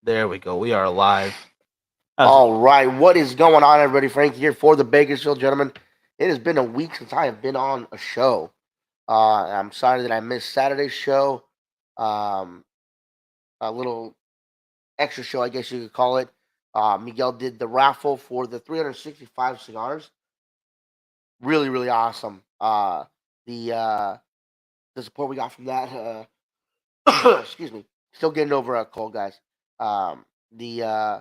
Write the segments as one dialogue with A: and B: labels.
A: There we go. We are live. How's it?
B: All right, what is going on, everybody? Frank here for the Bakersfield Gentlemen. It has been a week since I have been on a show. I'm sorry that I missed Saturday's show. Um, a little extra show, I guess you could call it. Miguel did the raffle for the 365 cigars. Really, really awesome. The uh, the support we got from that. Excuse me. Still getting over a cold, guys. Um, the uh,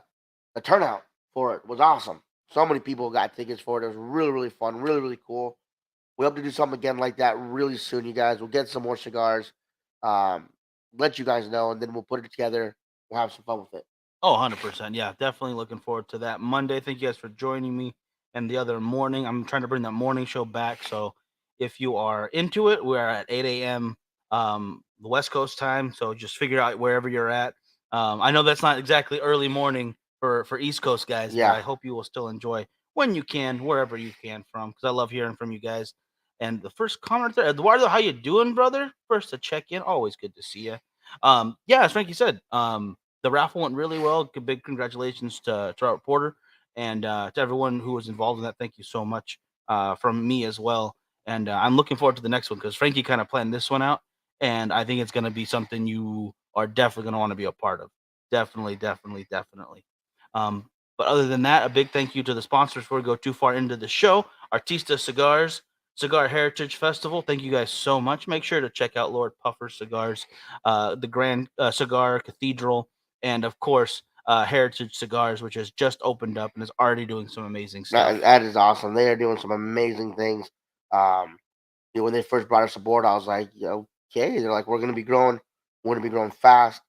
B: the turnout for it was awesome. So many people got tickets for it. It was really, really fun, really, really cool. We hope to do something again like that really soon, you guys. We'll get some more cigars, um, let you guys know, and then we'll put it together. We'll have some fun with it.
A: Oh, 100%. Yeah, definitely looking forward to that Monday. Thank you guys for joining me. And the other morning, I'm trying to bring that morning show back. So if you are into it, we're at 8 a.m. The West Coast time. So just figure out wherever you're at. I know that's not exactly early morning for East Coast guys, but
B: Yeah.
A: I hope you will still enjoy when you can, wherever you can from, because I love hearing from you guys. And the first comment there, Eduardo, how you doing, brother? First to check in. Always good to see you. Yeah, as Frankie said, the raffle went really well. Big congratulations to our reporter and to everyone who was involved in that. Thank you so much from me as well. And I'm looking forward to the next one because Frankie kind of planned this one out, and I think it's going to be something you are definitely going to want to be a part of. Definitely, definitely, definitely. Um, but other than that, a big thank you to the sponsors before we go too far into the show. Artista Cigars, Cigar Heritage Festival. Thank you guys so much. Make sure to check out Lord Puffer Cigars, the Grand Cigar Cathedral, and of course, Heritage Cigars, which has just opened up and is already doing some amazing stuff.
B: That is awesome. They are doing some amazing things. Um, when they first brought us aboard, I was like, okay. They're like, we're gonna be growing fast,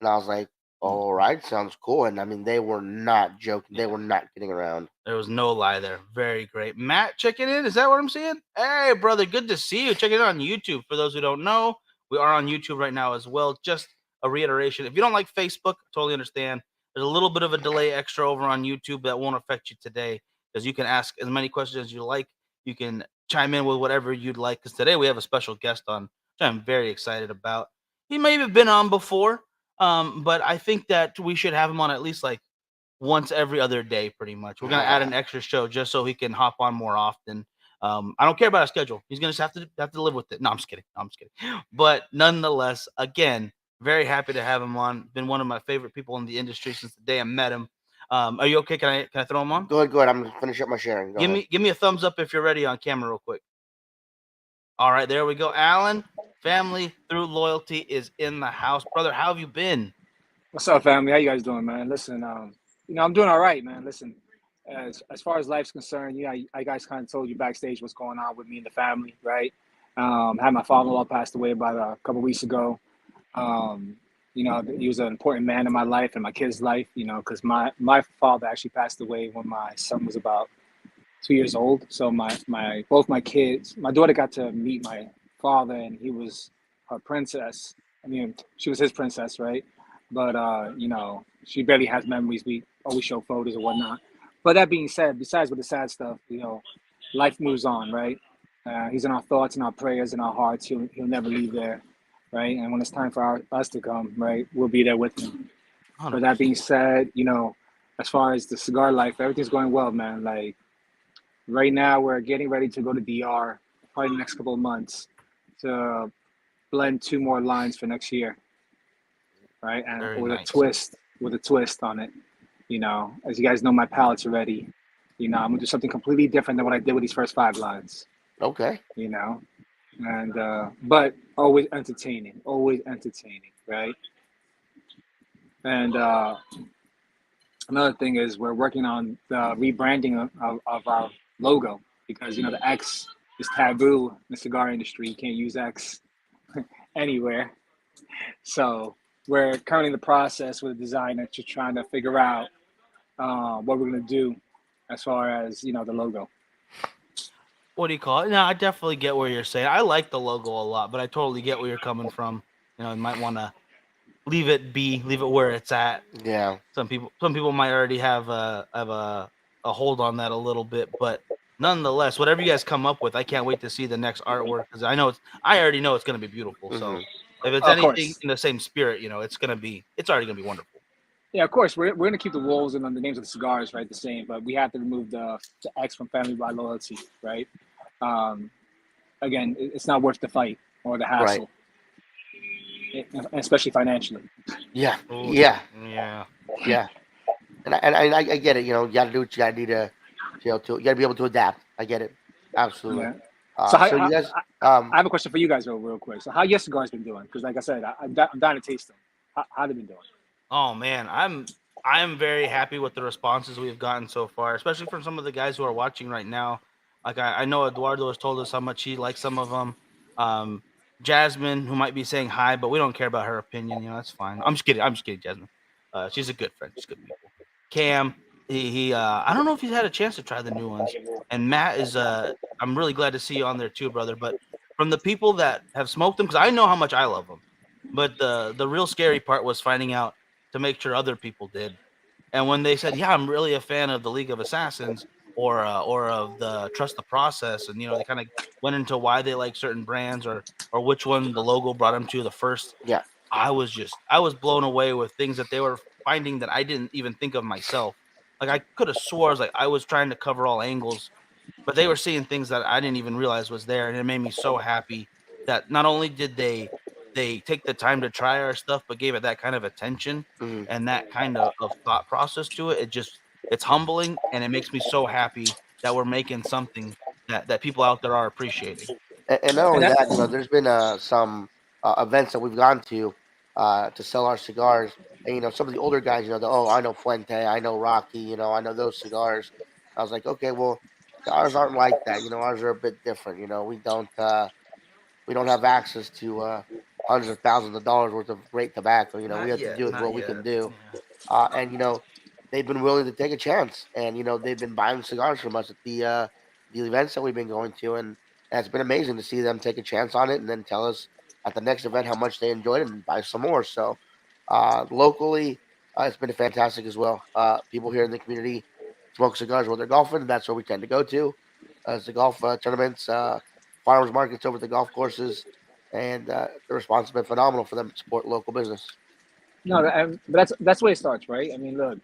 B: and I was like, all right, sounds cool. And I mean, they were not joking. They
A: Yeah,
B: were not kidding around.
A: there was no lie there. Very great. Matt checking in. Is that what I'm seeing? Hey, brother, good to see you. Checking in on YouTube. For those who don't know, we are on YouTube right now as well. Just a reiteration. If you don't like Facebook, totally understand. There's a little bit of a delay extra over on YouTube that won't affect you today because you can ask as many questions as you like. You can chime in with whatever you'd like because today we have a special guest on, which I'm very excited about. He may have been on before, but I think that we should have him on at least like once every other day, pretty much. We're gonna add an extra show just so he can hop on more often. I don't care about his schedule. He's gonna just have to live with it. No, I'm just kidding. No, I'm just kidding. But nonetheless, again, very happy to have him on. Been one of my favorite people in the industry since the day I met him. Are you okay? Can I throw him on?
B: Go ahead, go ahead. I'm gonna finish up my sharing. Go ahead.
A: Give me a thumbs up if you're ready on camera, real quick. All right, there we go. Alan, family through loyalty is in the house, brother. How have you been?
C: What's up, family? How you guys doing, man? Listen, I'm doing all right, man. Listen, as far as life's concerned, I guys kind of told you backstage what's going on with me and the family, right? Had my father-in-law passed away about a couple weeks ago. Um, he was an important man in my life and my kid's life, because my father actually passed away when my son was about 2 years old. So my both my kids, my daughter got to meet my father, and he was her princess. I mean, she was his princess, right? But she barely has memories. We always show photos or whatnot. But that being said, besides with the sad stuff, life moves on, right? He's in our thoughts and our prayers and our hearts. He'll never leave there, right? And when it's time for us to come, right, we'll be there with him. But that
A: 100%.
C: being said, as far as the cigar life, everything's going well, man. Like right now, we're getting ready to go to DR probably the next couple of months to blend two more lines for next year, right? And
A: Very
C: with a
A: nice.
C: twist on it. As you guys know, my palate's already. I'm gonna do something completely different than what I did with these first five lines.
B: Okay.
C: You know, and but always entertaining, right? And another thing is we're working on the rebranding of our logo because the X is taboo in the cigar industry. You can't use X anywhere. So we're currently in the process with a designer to trying to figure out what we're gonna do as far as the logo.
A: What do you call it? No, I definitely get where you're saying. I like the logo a lot, but I totally get where you're coming from. You might want to leave it where it's at.
B: Yeah.
A: Some people might already have a hold on that a little bit, but nonetheless, whatever you guys come up with, I can't wait to see the next artwork because I already know it's gonna be beautiful.
B: Hmm.
A: So if it's
C: Of
A: anything
C: course,
A: in the same spirit, it's already gonna be wonderful.
C: Yeah, of course, we're gonna keep the wolves and the names of the cigars right the same, but we have to remove the X from Family by Loyalty, right? Um, Again, it's not worth the fight or the
B: Right.
C: hassle, especially financially.
B: Yeah.
A: Oh
B: Yeah.
A: yeah.
B: Yeah. And I get it. You know, you got to do what you got to do to, you got to be able to adapt. I get it. Absolutely.
C: Yeah. So
B: So you guys,
C: I have a question for you guys real quick. So how your cigars been doing? Because like I said, I'm dying to taste them. How they been doing?
A: Oh man, I'm very happy with the responses we've gotten so far, especially from some of the guys who are watching right now. Like I know Eduardo has told us how much he likes some of them. Um, Jasmine, who might be saying hi, but we don't care about her opinion. You know, that's fine. I'm just kidding. I'm just kidding, Jasmine. She's a good friend. She's good people. Cam, he I don't know if he's had a chance to try the new ones. And Matt is I'm really glad to see you on there too, brother. But from the people that have smoked them, because I know how much I love them. But the real scary part was finding out to make sure other people did. And when they said, "Yeah, I'm really a fan of the League of Assassins," or of the Trust the Process, and they kind of went into why they like certain brands or which one the logo brought them to the first.
B: yeah.
A: I was blown away with things that they were finding that I didn't even think of myself. Like I could have swore I was trying to cover all angles, but they were seeing things that I didn't even realize was there, and it made me so happy that not only did they take the time to try our stuff, but gave it that kind of attention
B: hmm
A: and that kind of thought process to it. It's humbling, and it makes me so happy that we're making something that people out there are appreciating.
B: And not
C: And
B: only
C: that,
B: that, there's been some events that we've gone to sell our cigars. And some of the older guys, oh, I know Fuente, I know Rocky, I know those cigars. I was like, okay, well, ours aren't like that. Ours are a bit different. We don't have access to hundreds of thousands of dollars worth of great tobacco. We
A: Not
B: have to
A: yet,
B: do with
A: not
B: what we can
A: yet.
B: do.
A: Yeah.
B: And they've been willing to take a chance, and they've been buying cigars from us at the events that we've been going to, and it's been amazing to see them take a chance on it and then tell us at the next event how much they enjoyed it and buy some more. So locally, it's been fantastic as well. People here in the community smoke cigars when they're golfing. That's where we tend to go to, as the golf tournaments, farmers markets over at the golf courses, and the response has been phenomenal for them to support local business.
C: no, but that's where it starts, right? I mean, look,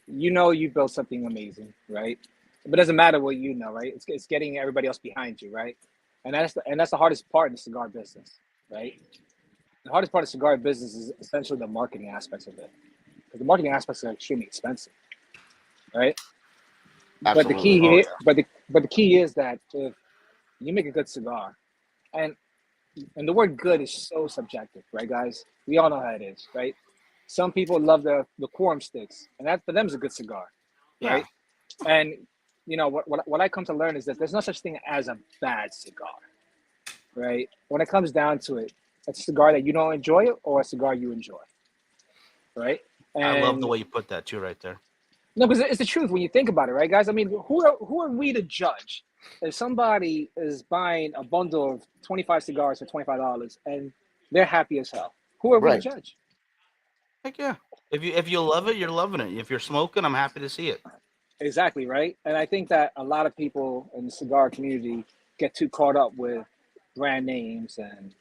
C: you built something amazing, right? But it doesn't matter what you know, right? It's getting everybody else behind you, right? And that's the hardest part in the cigar business, right? The hardest part of cigar business is essentially the marketing aspects of it, because the marketing aspects are extremely expensive, right? But the
B: Absolutely.
C: key
A: Oh
C: here,
A: yeah.
C: but the key is that if you make a good cigar, and and the word good is so subjective, right, guys? We all know how it is, right? Some people love the quorum sticks, and that for them is a good cigar,
A: Yeah.
C: right? And what I come to learn is that there's no such thing as a bad cigar, right? When it comes down to it, it's a cigar that you don't enjoy or a cigar you enjoy, right?
A: I love the
C: And
A: way you put that too, right there.
C: no, because it's the truth when you think about it, right, guys? I mean, who are we to judge if somebody is buying a bundle of 25 cigars for $25 and they're happy as hell? Who are we to
B: Right.
C: judge?
A: Heck yeah. If you love it, you're loving it. If you're smoking, I'm happy to see it.
C: Exactly, right? And I think that a lot of people in the cigar community get too caught up with brand names and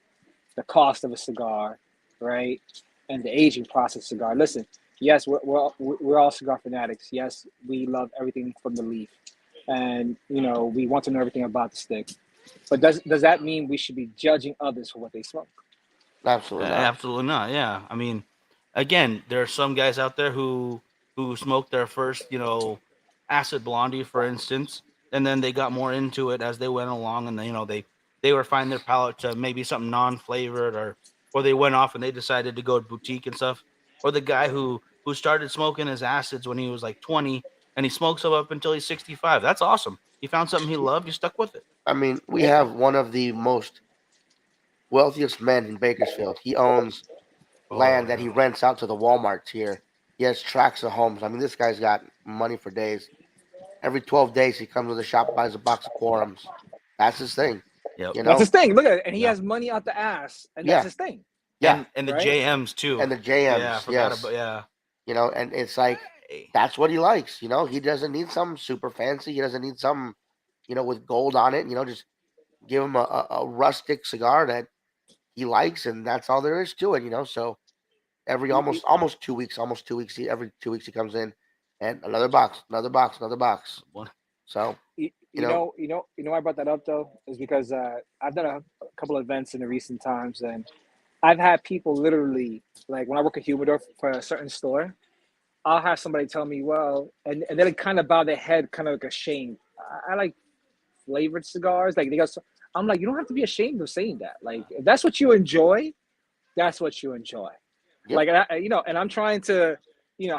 C: the cost of a cigar, right? And the aging process of cigar. Listen, yes, we're all cigar fanatics. Yes, we love everything from the leaf, and we want to know everything about the stick. But does that mean we should be judging others for what they smoke?
B: Absolutely not.
A: Absolutely not. Yeah. I mean, again, there are some guys out there who smoked their first, acid blondie, for instance, and then they got more into it as they went along, and they were finding their palate to maybe something non-flavored, or they went off and they decided to go boutique and stuff. Or the guy who started smoking his acids when he was like 20, and he smokes them up until he's 65. That's awesome. He found something he loved. He stuck with it.
B: I mean, we
C: Yeah,
B: have one of the most wealthiest men in Bakersfield. He owns
A: Oh
B: land that he
A: yeah.
B: rents out to the Walmarts here. He has tracts of homes. I mean, this guy's got money for days. Every 12 days, he comes to the shop, buys a box of quorums. That's his thing,
A: Yep.
B: you
C: that's
B: know?
C: his thing. Look at it, and he
A: Yeah.
C: has money out the ass, and that's
B: Yeah,
C: his thing,
B: yeah.
A: And the
C: right?
A: JMs too.
B: And the
A: Yeah, I
B: JMs,
A: forgot
B: yes.
A: about yeah.
B: And it's like,
A: Hey.
B: that's what he likes. He doesn't need something super fancy. He doesn't need something, with gold on it. Just give him a rustic cigar that he likes, and that's all there is to it. So every
C: You, you,
B: almost 2 weeks. Every 2 weeks he comes in, and another box, another box, another box.
A: What?
B: So
C: you
B: you
C: you
B: know,
C: know, you know, you know why I brought that up though is because I've done a couple of events in the recent times, and I've had people literally like when I work at Humidor for a certain store, I'll have somebody tell me, well, and then kind of bow their head, kind of like ashamed. I like flavored cigars. Like they got, I'm like, you don't have to be ashamed of saying that. Like if that's what you enjoy, that's what you enjoy.
B: yep,
C: Like and I'm trying to,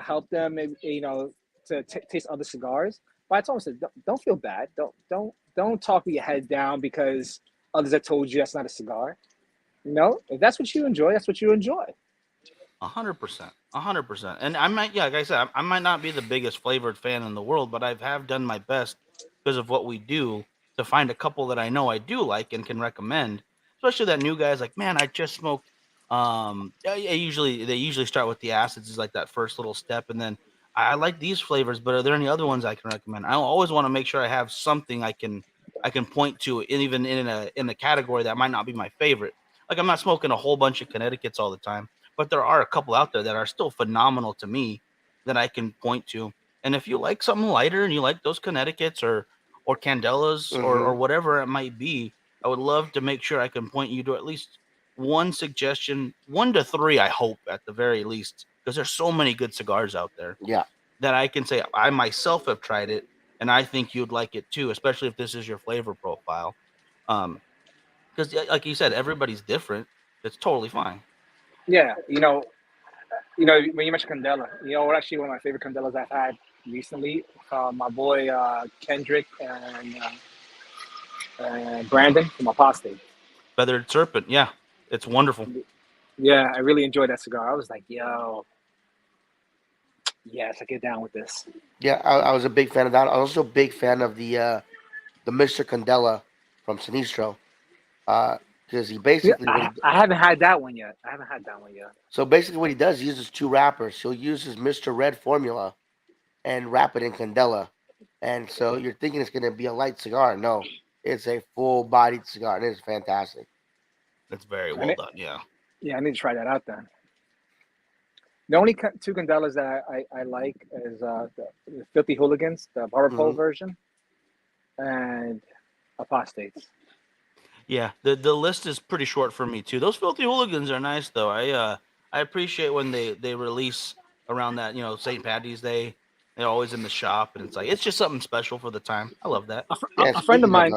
C: help them, to taste other cigars. But I told them, don't feel bad. Don't talk with your head down because others have told you that's not a cigar. If that's what you enjoy, that's what you enjoy.
A: 100%, 100%. And I might, yeah, like I said, I might not be the biggest flavored fan in the world, but I have done my best because of what we do to find a couple that I know I do like and can recommend. Especially that new guy's like, man, I just smoked. Yeah, usually they usually start with the acids is like that first little step, and then I like these flavors, but are there any other ones I can recommend? I always want to make sure I have something I can point to, even in a category that might not be my favorite. Like I'm not smoking a whole bunch of Connecticut's all the time, but there are a couple out there that are still phenomenal to me that I can point to. And if you like something lighter and you like those Connecticut's or Candelas or
B: hmm
A: whatever it might be, I would love to make sure I can point you to at least one suggestion, 1 to 3, I hope at the very least, because there's so many good cigars out there
B: yeah,
A: that I can say I myself have tried it and I think you'd like it too, especially if this is your flavor profile. Um, because like you said, everybody's different. It's totally fine.
C: Yeah, when you mentioned Candela, what actually one of my favorite Candelas I've had recently, my boy Kendrick and Brandon from Apostate.
A: Feathered Serpent, yeah, it's wonderful.
C: Yeah, I really enjoyed that cigar. I was like, yo, yes, I get down with this.
B: yeah. I was a big fan of that. I was also a big fan of the Mr. Candela from Sinistro. Because he
C: Yeah,
B: basically
C: I haven't had that one yet. I haven't had that one yet.
B: so basically what he does, he uses two wrappers. He'll use his Mr. Red formula and wrap it in Candela. And so you're thinking it's going to be a light cigar. No, it's a full bodied cigar, and it's fantastic.
A: It's very
C: I
A: well
C: need,
A: done. Yeah.
C: yeah, I need to try that out then. The only two Candelas that I like is the Filthy Hooligans, the Barber Pole
B: hmm
C: version, and Apostates.
A: Yeah, the list is pretty short for me too. Those Filthy Hooligans are nice though. I appreciate when they release around that, St. Patty's Day. They're always in the shop and it's just something special for the time. I love that.
B: Yeah,
C: A friend of
B: speaking of,
C: mine,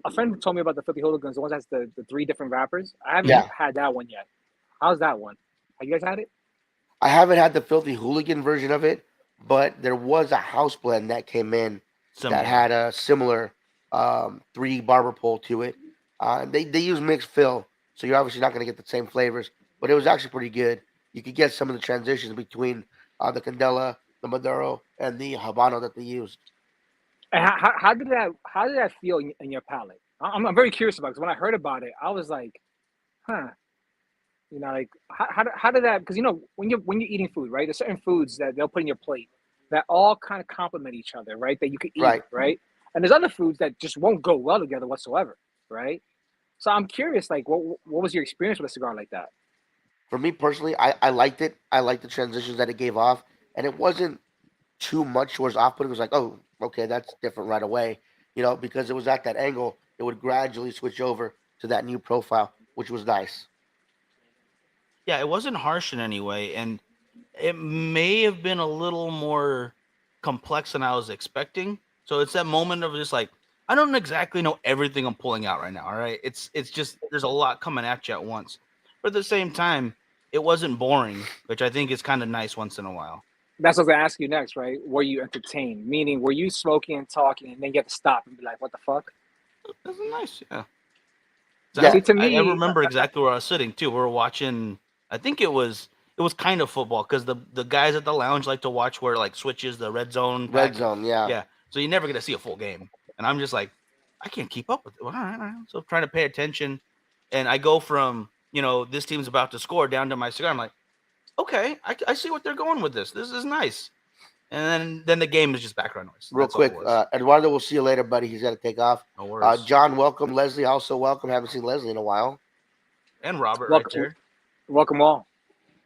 C: a friend told me about the Filthy Hooligans, the one that's the three different wrappers. I haven't
B: yeah,
C: had that one yet. How's that one? Have you guys had it?
B: I haven't had the Filthy Hooligan version of it, but there was a house blend that came in that
A: Similar.
B: had a similar three barber pole to it. They use mixed fill, so you're obviously not going to get the same flavors, but it was actually pretty good. You could get some of the transitions between the Candela, the Maduro, and the Habano that they used.
C: And how did that feel in your palate? I'm very curious about it because when I heard about it, I was like, huh. Like how did that? Because when you're eating food, right? There's certain foods that they'll put in your plate that all kind of complement each other, right? That you could eat,
B: Right.
C: right? And there's other foods that just won't go well together whatsoever, right? So I'm curious, like, what was your experience with a cigar like that?
B: For me personally, I liked it. I liked the transitions that it gave off, and it wasn't too much towards off putting. It was like, oh, okay, that's different right away, because it was at that angle. It would gradually switch over to that new profile, which was nice.
A: Yeah, it wasn't harsh in any way, and it may have been a little more complex than I was expecting. So it's that moment of just like I don't exactly know everything I'm pulling out right now. All right, it's just there's a lot coming at you at once, but at the same time, it wasn't boring, which I think is kind of nice once in a while.
C: That's what I was gonna ask you next, right? Were you entertained? Meaning, were you smoking and talking, and then you have to stop and be like, "What the fuck?"
A: This is nice, yeah. So
B: Yeah,
C: See, to
A: I
C: me,
A: remember exactly where I was sitting too. We were watching. I think it was kind of football because the guys at the lounge like to watch where like switches the red zone
B: red
A: pack.
B: zone. Yeah,
A: Yeah, so you never get to see a full game, and I'm just like, I can't keep up with it. Well, all right. So trying to pay attention, and I go from this team's about to score down to my cigar. I'm like, okay, I see what they're going with this. This is nice. And then the game is just background noise.
B: real
A: That's all it
B: quick,
A: was.
B: Eduardo, we'll see you later, buddy. He's got to take off.
A: No worries.
B: John, welcome. Leslie, also welcome. Haven't seen Leslie in a while.
A: And Robert right
C: welcome,
A: there.
C: welcome all.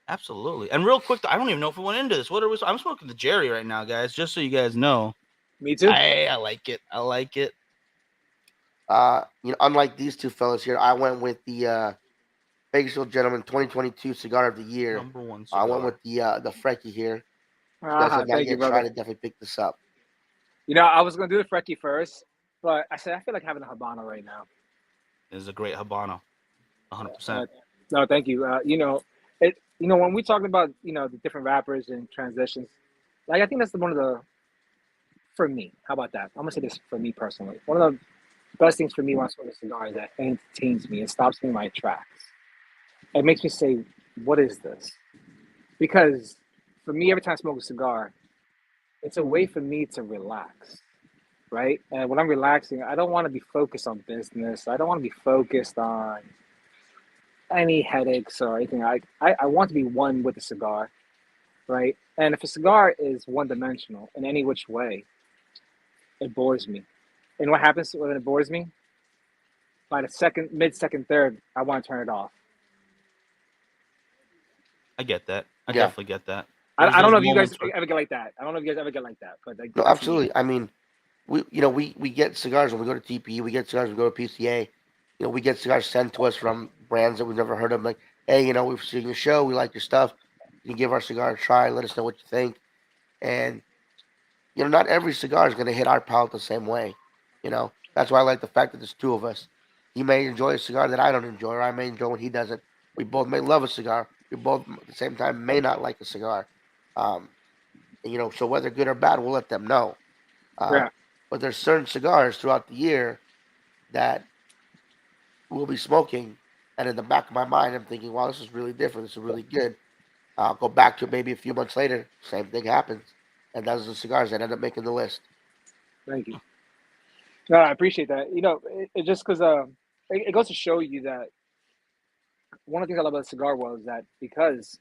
A: Absolutely. And real quick, I don't even know if we went into this. What are we? I'm smoking the Jerry right now, guys. Just so you guys know.
C: Me too.
A: I like it. I like it.
B: Unlike these two fellas here, I went with the Bakersfield Gentleman 2022 Cigar of the Year.
A: Number one
B: I
A: cigar.
B: went with the Frecky here. If you guys have not
C: Thank you,
B: yet
C: brother.
B: tried it, definitely pick this up.
C: I was gonna do the Frecky first, but I said I feel like having a Habano right now.
A: Is a great Habano. 100%.
C: No, thank you. When we talking about the different rappers and transitions, like I think that's one of the for me. How about that? I'm gonna say this for me personally. One of the best things for me when I smoke a cigar is that it entertains me. It stops me in my tracks. It makes me say, "What is this?" Because for me, every time I smoke a cigar, it's a way for me to relax, right? And when I'm relaxing, I don't want to be focused on business. I don't want to be focused on any headaches or anything. I want to be one with the cigar, right? And if a cigar is one dimensional in any which way, it bores me. And what happens when it bores me? By the mid second, third, I want to turn it off.
A: I get that. I
B: Yeah.
A: definitely get that.
C: I don't know if you guys
A: moments where-
C: ever get like that. I don't know if you guys ever get like that, but like
B: No,
C: that's me.
B: absolutely. I mean, we get cigars when we go to TPE. We get cigars when we go to PCA. We get cigars sent to us from brands that we've never heard of. Like, hey, we've seen your show. We like your stuff. You give our cigar a try. Let us know what you think. And not every cigar is going to hit our palate the same way. That's why I like the fact that there's two of us. He may enjoy a cigar that I don't enjoy, or I may enjoy what he doesn't. We both may love a cigar. We both at the same time may not like a cigar. Um, so whether good or bad, we'll let them know.
C: Yeah.
B: But there's certain cigars throughout the year that we'll be smoking, and in the back of my mind, I'm thinking, "Wow, this is really different. This is really good." I'll go back to it maybe a few months later. Same thing happens, and those are the cigars that end up making the list.
C: Thank you. No, I appreciate that. It just because it goes to show you that one of the things I love about the cigar world is that because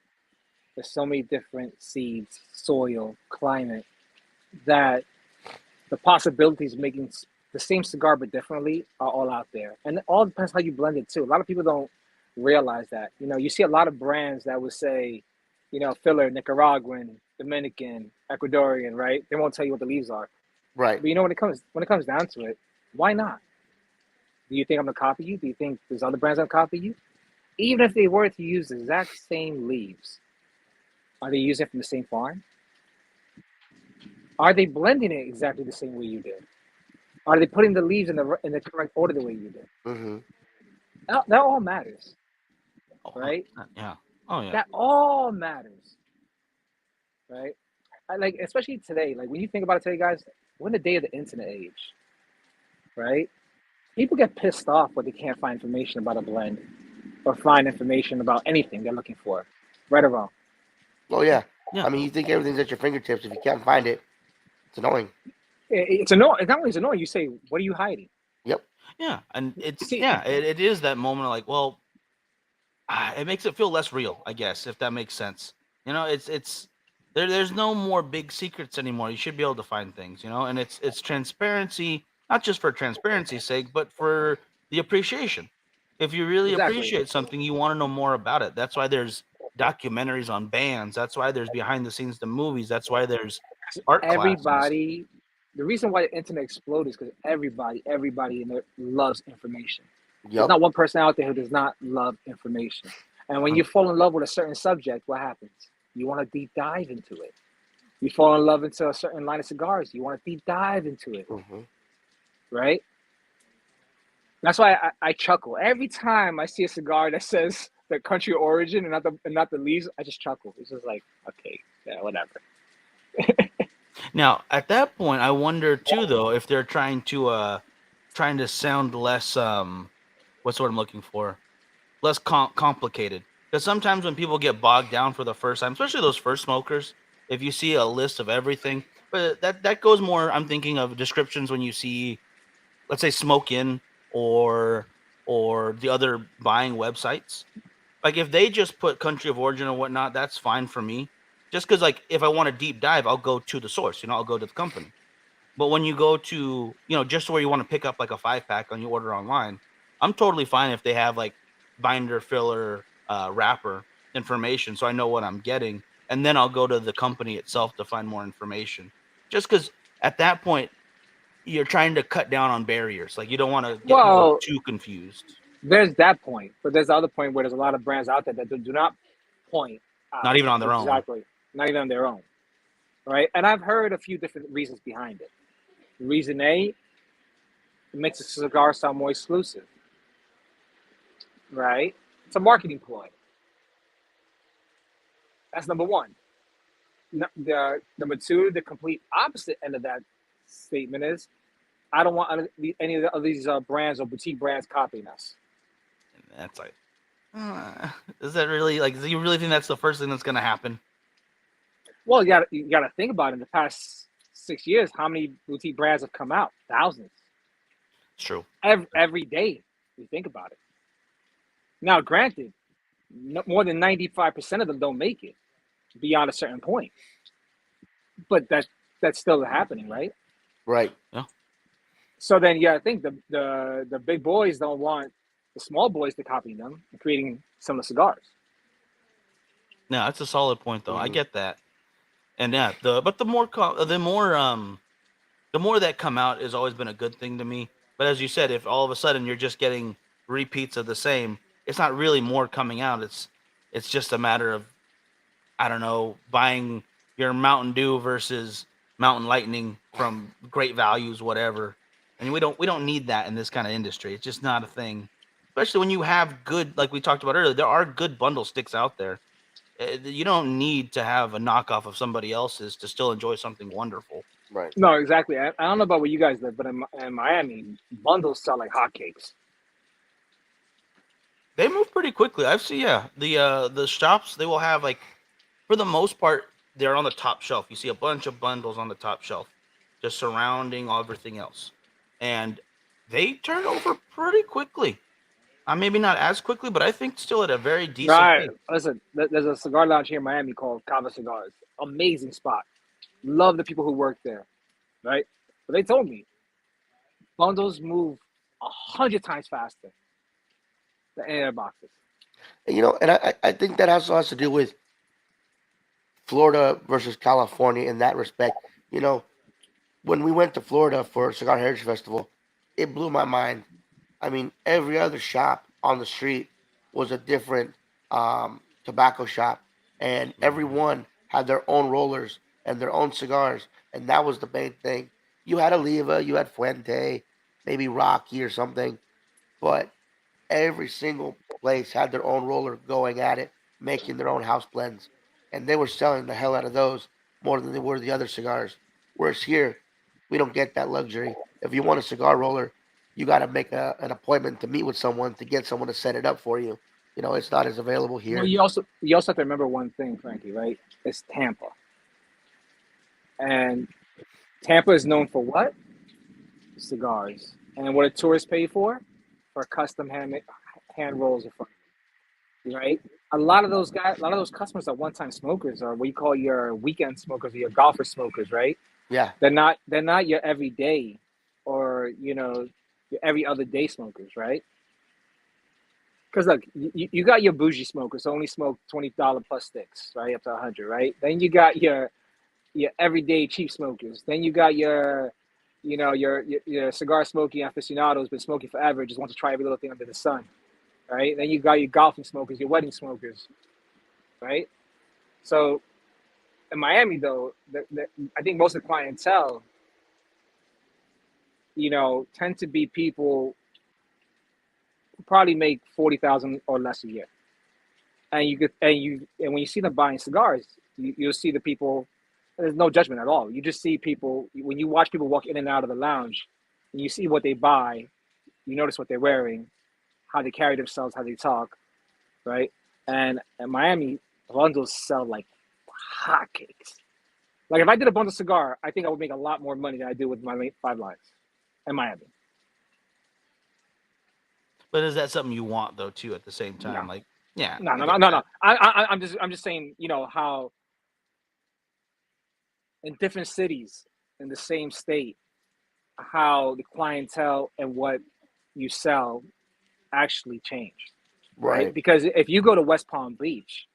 C: there's so many different seeds, soil, climate, that the possibilities of making the same cigar but differently are all out there. And it all depends how you blend it too. A lot of people don't realize that. You see a lot of brands that would say, filler, Nicaraguan, Dominican, Ecuadorian, right? They won't tell you what the leaves are.
B: Right.
C: But when it comes down to it, why not? Do you think I'm gonna copy you? Do you think there's other brands that copy you? Even if they were to use the exact same leaves, are they using it from the same farm? Are they blending it exactly the same way you did? Are they putting the leaves in the correct order the way you did?
B: Mm-hmm.
C: That all matters, right?
A: Yeah. Oh yeah.
C: That all matters, right? Especially today. Like when you think about it today, guys, we're in the day of the internet age, right? People get pissed off when they can't find information about a blend or find information about anything they're looking for, right or wrong.
B: Oh yeah.
A: Yeah.
B: I mean, you think everything's at your fingertips. If you can't find it, it's annoying.
C: It's annoying. It's not only annoying. You say, "What are you hiding?"
B: Yep.
A: Yeah. And it's
C: See-
A: it is that moment of like, well, it makes it feel less real, I guess, if that makes sense. It's there's no more big secrets anymore. You should be able to find things, and it's transparency, not just for transparency's sake, but for the appreciation. If you really
C: Exactly.
A: appreciate something, you want to know more about it. That's why there's documentaries on bands. That's why there's behind the scenes to movies. That's why there's art classes.
C: Everybody. The reason why the internet exploded is because everybody in there loves information. There's
B: Yep.
C: not one person out there who does not love information. And when you fall in love with a certain subject, what happens? You want to deep dive into it. You fall in love into a certain line of cigars. You want to deep dive into it,
B: Mm-hmm.
C: right? That's why I chuckle every time I see a cigar that says the country of origin and not the leaves. I just chuckle. It's just like, okay, yeah, whatever.
A: Now, at that point, I wonder too, though, if they're trying to sound less what's what I'm looking for, less complicated. Because sometimes when people get bogged down for the first time, especially those first smokers, if you see a list of everything, but that goes more. I'm thinking of descriptions when you see, let's say, Smoke In or the other buying websites. Like if they just put country of origin or whatnot, that's fine for me. Just because, like, if I want to deep dive, I'll go to the source. I'll go to the company. But when you go to, just where you want to pick up like a 5-pack on your order online, I'm totally fine if they have like binder, filler, wrapper, information so I know what I'm getting, and then I'll go to the company itself to find more information. Just because at that point you're trying to cut down on barriers, like you don't want to get people
C: Well,
A: too confused.
C: there's that point, but there's the other point where there's a lot of brands out there that do not point
A: Not
C: out
A: even on their own.
C: exactly, not even on their own, right? And I've heard a few different reasons behind it. Reason A, it makes a cigar sound more exclusive, right? It's a marketing ploy. That's number one. The number two, the complete opposite end of that statement is, I don't want any of these brands or boutique brands copying us.
A: And that's like, is that really like? Do you really think that's the first thing that's going to happen?
C: Well, you got to think about it. In the past 6 years, how many boutique brands have come out? Thousands.
A: It's true.
C: Every day, you think about it. Now, granted, more than 95% of them don't make it beyond a certain point, but that's still happening, right?
B: Right.
A: Yeah.
C: So then, I think the big boys don't want the small boys to copy them, creating similar cigars.
A: No, that's a solid point, though. I
B: Mhm.
A: get that, and yeah, the more that come out has always been a good thing to me. But as you said, if all of a sudden you're just getting repeats of the same, it's not really more coming out. It's just a matter of, I don't know, buying your Mountain Dew versus Mountain Lightning from Great Values, whatever. And we don't need that in this kind of industry. It's just not a thing. Especially when you have good, like we talked about earlier, there are good bundle sticks out there. You don't need to have a knockoff of somebody else's to still enjoy something wonderful.
B: Right.
C: No, exactly. I don't know about where you guys live, but in Miami, bundles sell like hotcakes.
A: They move pretty quickly. I've seen, yeah, the shops, they will have, like, for the most part, they're on the top shelf. You see a bunch of bundles on the top shelf, just surrounding everything else, and they turn over pretty quickly. Maybe not as quickly, but I think still at a very decent
C: Right.
A: pace.
C: Listen, there's a cigar lounge here in Miami called Cava Cigars. Amazing spot. Love the people who work there. Right. But they told me bundles move 100 times faster than any other boxes.
B: And, and I think that also has to do with Florida versus California in that respect. You know, when we went to Florida for Cigar Heritage Festival, it blew my mind. I mean, every other shop on the street was a different tobacco shop, and everyone had their own rollers and their own cigars, and that was the main thing. You had Oliva, you had Fuente, maybe Rocky or something, but every single place had their own roller going at it, making their own house blends, and they were selling the hell out of those more than they were the other cigars. Whereas here, we don't get that luxury. If you want a cigar roller, you got to make an appointment to meet with someone to get someone to set it up for you. It's not as available
C: Well,
B: here.
C: you also have to remember one thing, Frankie. Right? It's Tampa, and Tampa is known for what? Cigars. And what do tourists pay for? For custom hand rolls of fun, right? A lot of those customers are one-time smokers, or what you call your weekend smokers, or your golfer smokers, right?
B: Yeah,
C: They're not your everyday, or your every other day smokers, right? Because look, you got your bougie smokers who only smoke $20 plus sticks, right, up to 100, right? Then you got your everyday cheap smokers. Then you got your cigar smoking aficionados, been smoking forever, just want to try every little thing under the sun, right? Then you got your golfing smokers, your wedding smokers, right? So in Miami, though, I think most of the clientele, tend to be people who probably make 40,000 or less a year, and when you see them buying cigars, you'll see the people. There's no judgment at all. You just see people when you watch people walk in and out of the lounge, and you see what they buy. You notice what they're wearing, how they carry themselves, how they talk, right? And in Miami, bundles sell like hotcakes. Like if I did a bundle cigar, I think I would make a lot more money than I do with my 5 lines in Miami.
A: But is that something you want though too? At the same
C: No,
A: time, like, yeah,
C: no,
A: I
C: no, no,
A: get
C: no,
A: that.
C: no. I'm just saying, how in different cities in the same state, how the clientele and what you sell actually changed, right?
B: right.
C: Because if you go to West Palm Beach,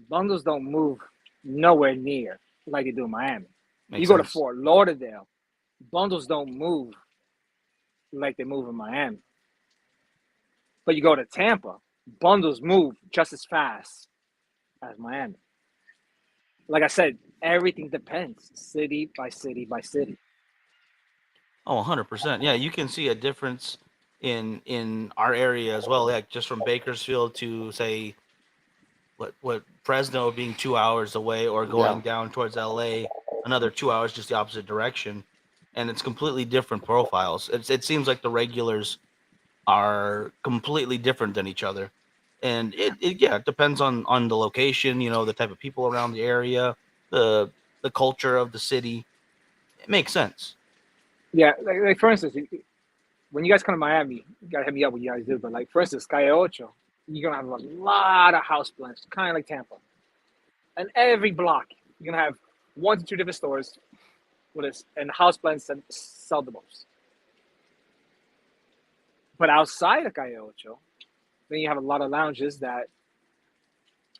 C: Bundles don't move nowhere near like they do in Miami.
A: Makes
C: You go to
A: sense.
C: Fort Lauderdale, bundles don't move like they move in Miami. But you go to Tampa, bundles move just as fast as Miami. Like I said, everything depends city by city by city.
A: Oh, 100%. Yeah, you can see a difference in our area as well. Like just from Bakersfield to say what Fresno being 2 hours away, or
B: Yeah.
A: going down towards LA another 2 hours, just the opposite direction, and it's completely different profiles. It seems like the regulars are completely different than each other, and it depends on the location, the type of people around the area, the the culture of the city. It makes sense.
C: Yeah, like for instance, when you guys come to Miami, you gotta hit me up when you guys do. But like for instance, Calle Ocho, you're gonna have a lot of house blends, kind of like Tampa. And every block, you're gonna have 1 to 2 different stores with this, and house blends that sell the most. But outside of Calle Ocho, then you have a lot of lounges that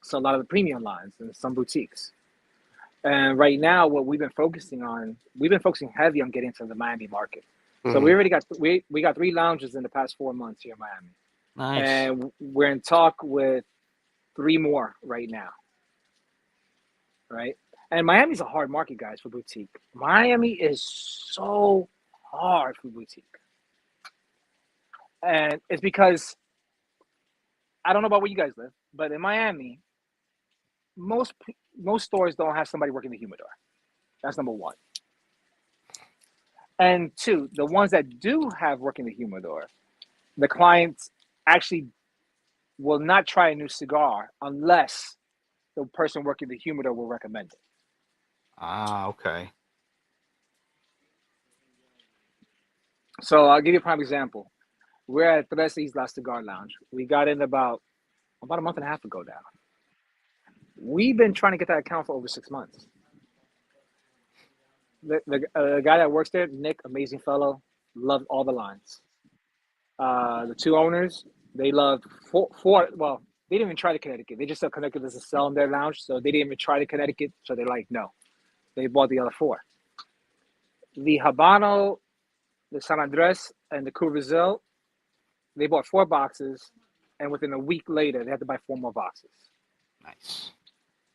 C: sell a lot of the premium lines and some boutiques. And right now, what we've been focusing heavy on getting to the Miami market. So we
B: Hmm.
C: already got we got 3 lounges in the past 4 months here in Miami,
A: Nice.
C: and we're in talk with 3 more right now, right? And Miami's a hard market, guys, for boutique. Miami is so hard for boutique, and it's because I don't know about where you guys live, but in Miami, most most stores don't have somebody working the humidor. That's number one. And two, the ones that do have working the humidor, the clients actually will not try a new cigar unless the person working the humidor will recommend it.
A: Ah, okay.
C: So I'll give you a prime example. We're at Tres Islas Cigar Lounge. We got in about a month and a half ago now. We've been trying to get that account for over 6 months. The guy that works there, Nick, amazing fellow, loved all the lines. The two owners, they loved four. Well, they didn't even try to Connecticut. They just said Connecticut doesn't sell in their lounge, so they didn't even try to Connecticut. So they're like, no. They bought the other four. The Habano, the San Andres, and the Curacao, they bought 4 boxes, and within a week later, they had to buy 4 more boxes.
A: Nice.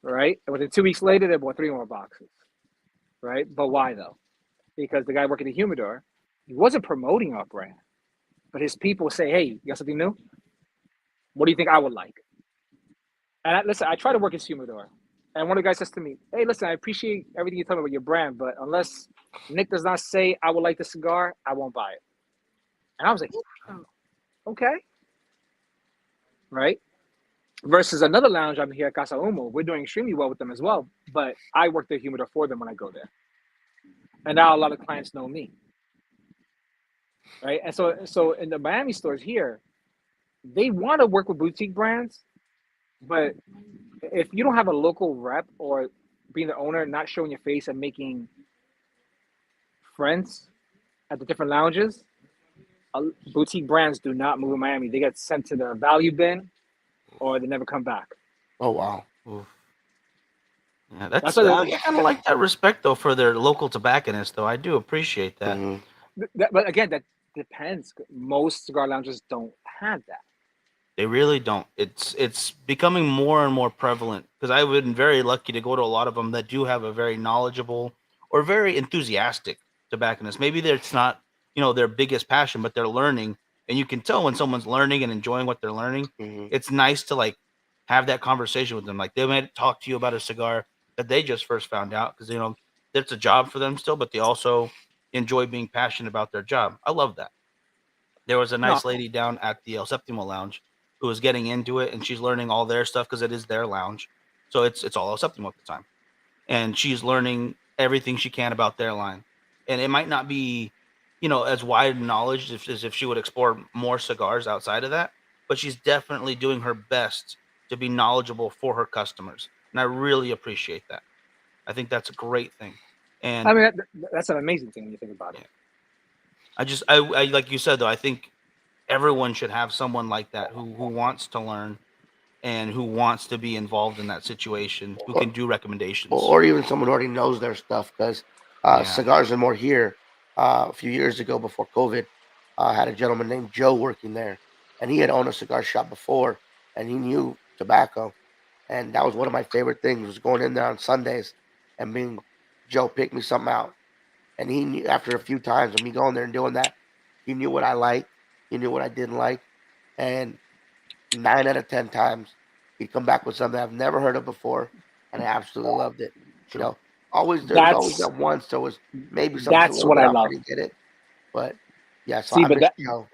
C: Right? And within 2 weeks later, they bought 3 more boxes. Right? But why though? Because the guy working the humidor, he wasn't promoting our brand, but his people say, "Hey, you got something new? What do you think I would like?" And listen, I try to work his humidor, and one of the guys says to me, "Hey, listen, I appreciate everything you tell me about your brand, but unless Nick does not say I would like the cigar, I won't buy it." And I was like, oh, "Okay, right." Versus another lounge I'm here at Casa Umo, we're doing extremely well with them as well, but I work the humidor for them when I go there, and now a lot of clients know me, right? And so in the Miami stores here, they want to work with boutique brands, but if you don't have a local rep or being the owner, not showing your face and making friends at the different lounges, boutique brands do not move in Miami. They get sent to the value bin or they never come back.
B: Oh wow.
A: Oof. Yeah,
C: That's
A: that's
C: why
A: I kind of like that respect though for their local tobacconists though. I do appreciate that.
B: Hmm.
C: but again, that depends. Most cigar lounges don't have that.
A: They really don't. It's becoming more and more prevalent because I've been very lucky to go to a lot of them that do have a very knowledgeable or very enthusiastic tobacconist. Maybe it's not their biggest passion, but they're learning, and you can tell when someone's learning and enjoying what they're learning.
B: Hmm.
A: It's nice to like have that conversation with them. Like they might talk to you about a cigar that they just first found out because it's a job for them still, but they also enjoy being passionate about their job. I love that. There was a
C: No,
A: nice lady down at the El Septimo Lounge who was getting into it, and she's learning all their stuff because it is their lounge. So it's all El Septimo at the time, and she's learning everything she can about their line. And it might not be, as wide knowledge as if she would explore more cigars outside of that, but she's definitely doing her best to be knowledgeable for her customers, and I really appreciate that. I think that's a great thing.
C: I
A: And
C: mean that's an amazing thing when you think about it.
A: yeah, I like you said though, I think everyone should have someone like that who wants to learn and who wants to be involved in that situation, who can do recommendations.
B: Or even someone who already knows their stuff. Because
A: Yeah.
B: Cigars and More here, a few years ago before COVID, had a gentleman named Joe working there, and he had owned a cigar shop before, and he knew tobacco. And that was one of my favorite things, was going in there on Sundays and being, Joe, pick me something out. And he knew, after a few times of me going there and doing that, he knew what I liked, he knew what I didn't like, and 9 out of 10 times he'd come back with something I've never heard of before, and I absolutely loved it. You
A: True.
B: know, always there's always
C: That's
B: that once there was maybe something a
C: that's
B: little
C: what
B: bit
C: I
B: off, I
C: love.
B: didn't get it, but yeah. So
C: See,
B: I
C: but
B: miss Joe.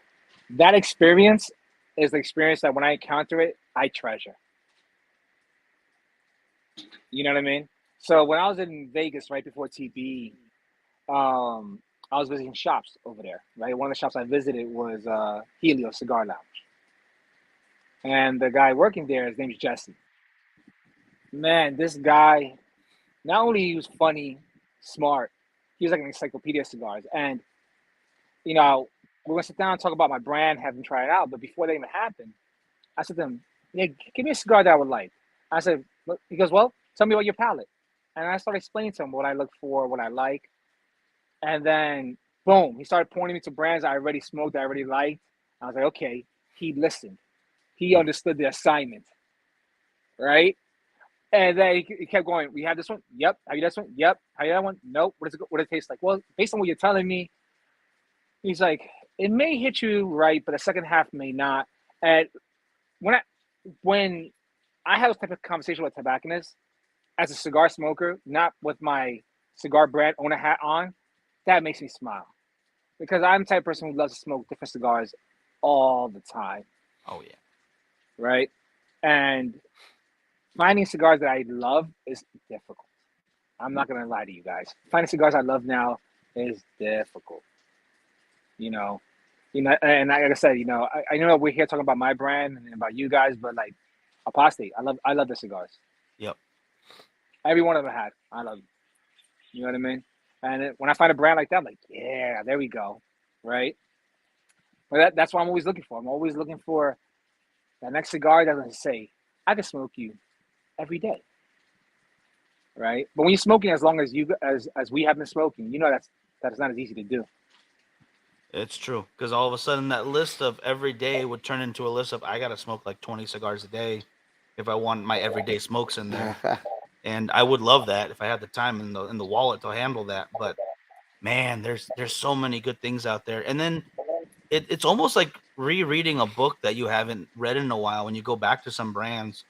C: that experience is the experience that when I encounter it, I treasure. You know what I mean? So when I was in Vegas right before TB, I was visiting shops over there. Right, one of the shops I visited was Helio Cigar Lounge, and the guy working there, his name's Jesse. Man, this guy, not only he was funny, smart, he was like an encyclopedia of cigars. And you know, we're gonna sit down and talk about my brand, have him try it out. But before that even happened, I said to him, "Yeah, give me a cigar that I would like." I said, he goes, "Well, tell me about your palate." And I started explaining to him what I look for, what I like. And then, boom, he started pointing me to brands I already smoked, I already liked. I was like, okay, he listened. He understood the assignment, right? And then he kept going. We have this one. Yep. Have you this one? Yep. Have you that one? Nope. What does it taste like? Well, based on what you're telling me, he's like, it may hit you right, but the second half may not. And when I when I have this type of conversation with tobacconists as a cigar smoker, not with my cigar brand owner hat on, that makes me smile because I'm the type of person who loves to smoke different cigars all the time,
A: Oh yeah.
C: right? And finding cigars that I love is difficult. I'm not gonna lie to you guys. Finding cigars I love now is difficult. You know, and like I said, I know we're here talking about my brand and about you guys, but like apostate, I love the cigars.
A: Yep.
C: Every one of them I had, I love them. You know what I mean? And when I find a brand like that, I'm like, yeah, there we go, right? But that's what I'm always looking for. I'm always looking for that next cigar that doesn't say, I can smoke you every day, right? But when you're smoking as long as as we have been smoking, that is not as easy to do.
A: It's true, because all of a sudden that list of every day would turn into a list of I gotta smoke like 20 cigars a day if I want my everyday smokes in there. And I would love that if I had the time in the wallet to handle that. But man, there's so many good things out there. And then it's almost like rereading a book that you haven't read in a while when you go back to some brands.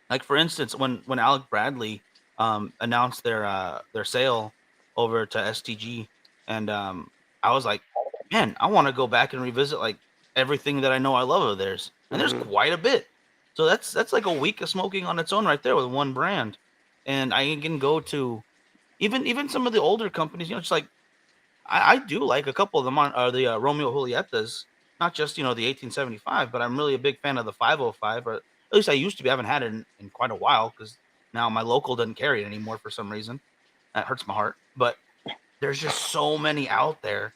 A: Like for instance, when Alec Bradley announced their sale over to STG, and I was like, man, I want to go back and revisit like everything that I know I love of theirs, and there's
B: Mhm.
A: quite a bit. So that's like a week of smoking on its own right there with one brand, and I can go to even some of the older companies, just like I do like a couple of them on are the Romeo Julietas, not just the 1875, but I'm really a big fan of the 505, or at least I used to be. I haven't had it in quite a while because now my local doesn't carry it anymore for some reason. That hurts my heart. But there's just so many out there,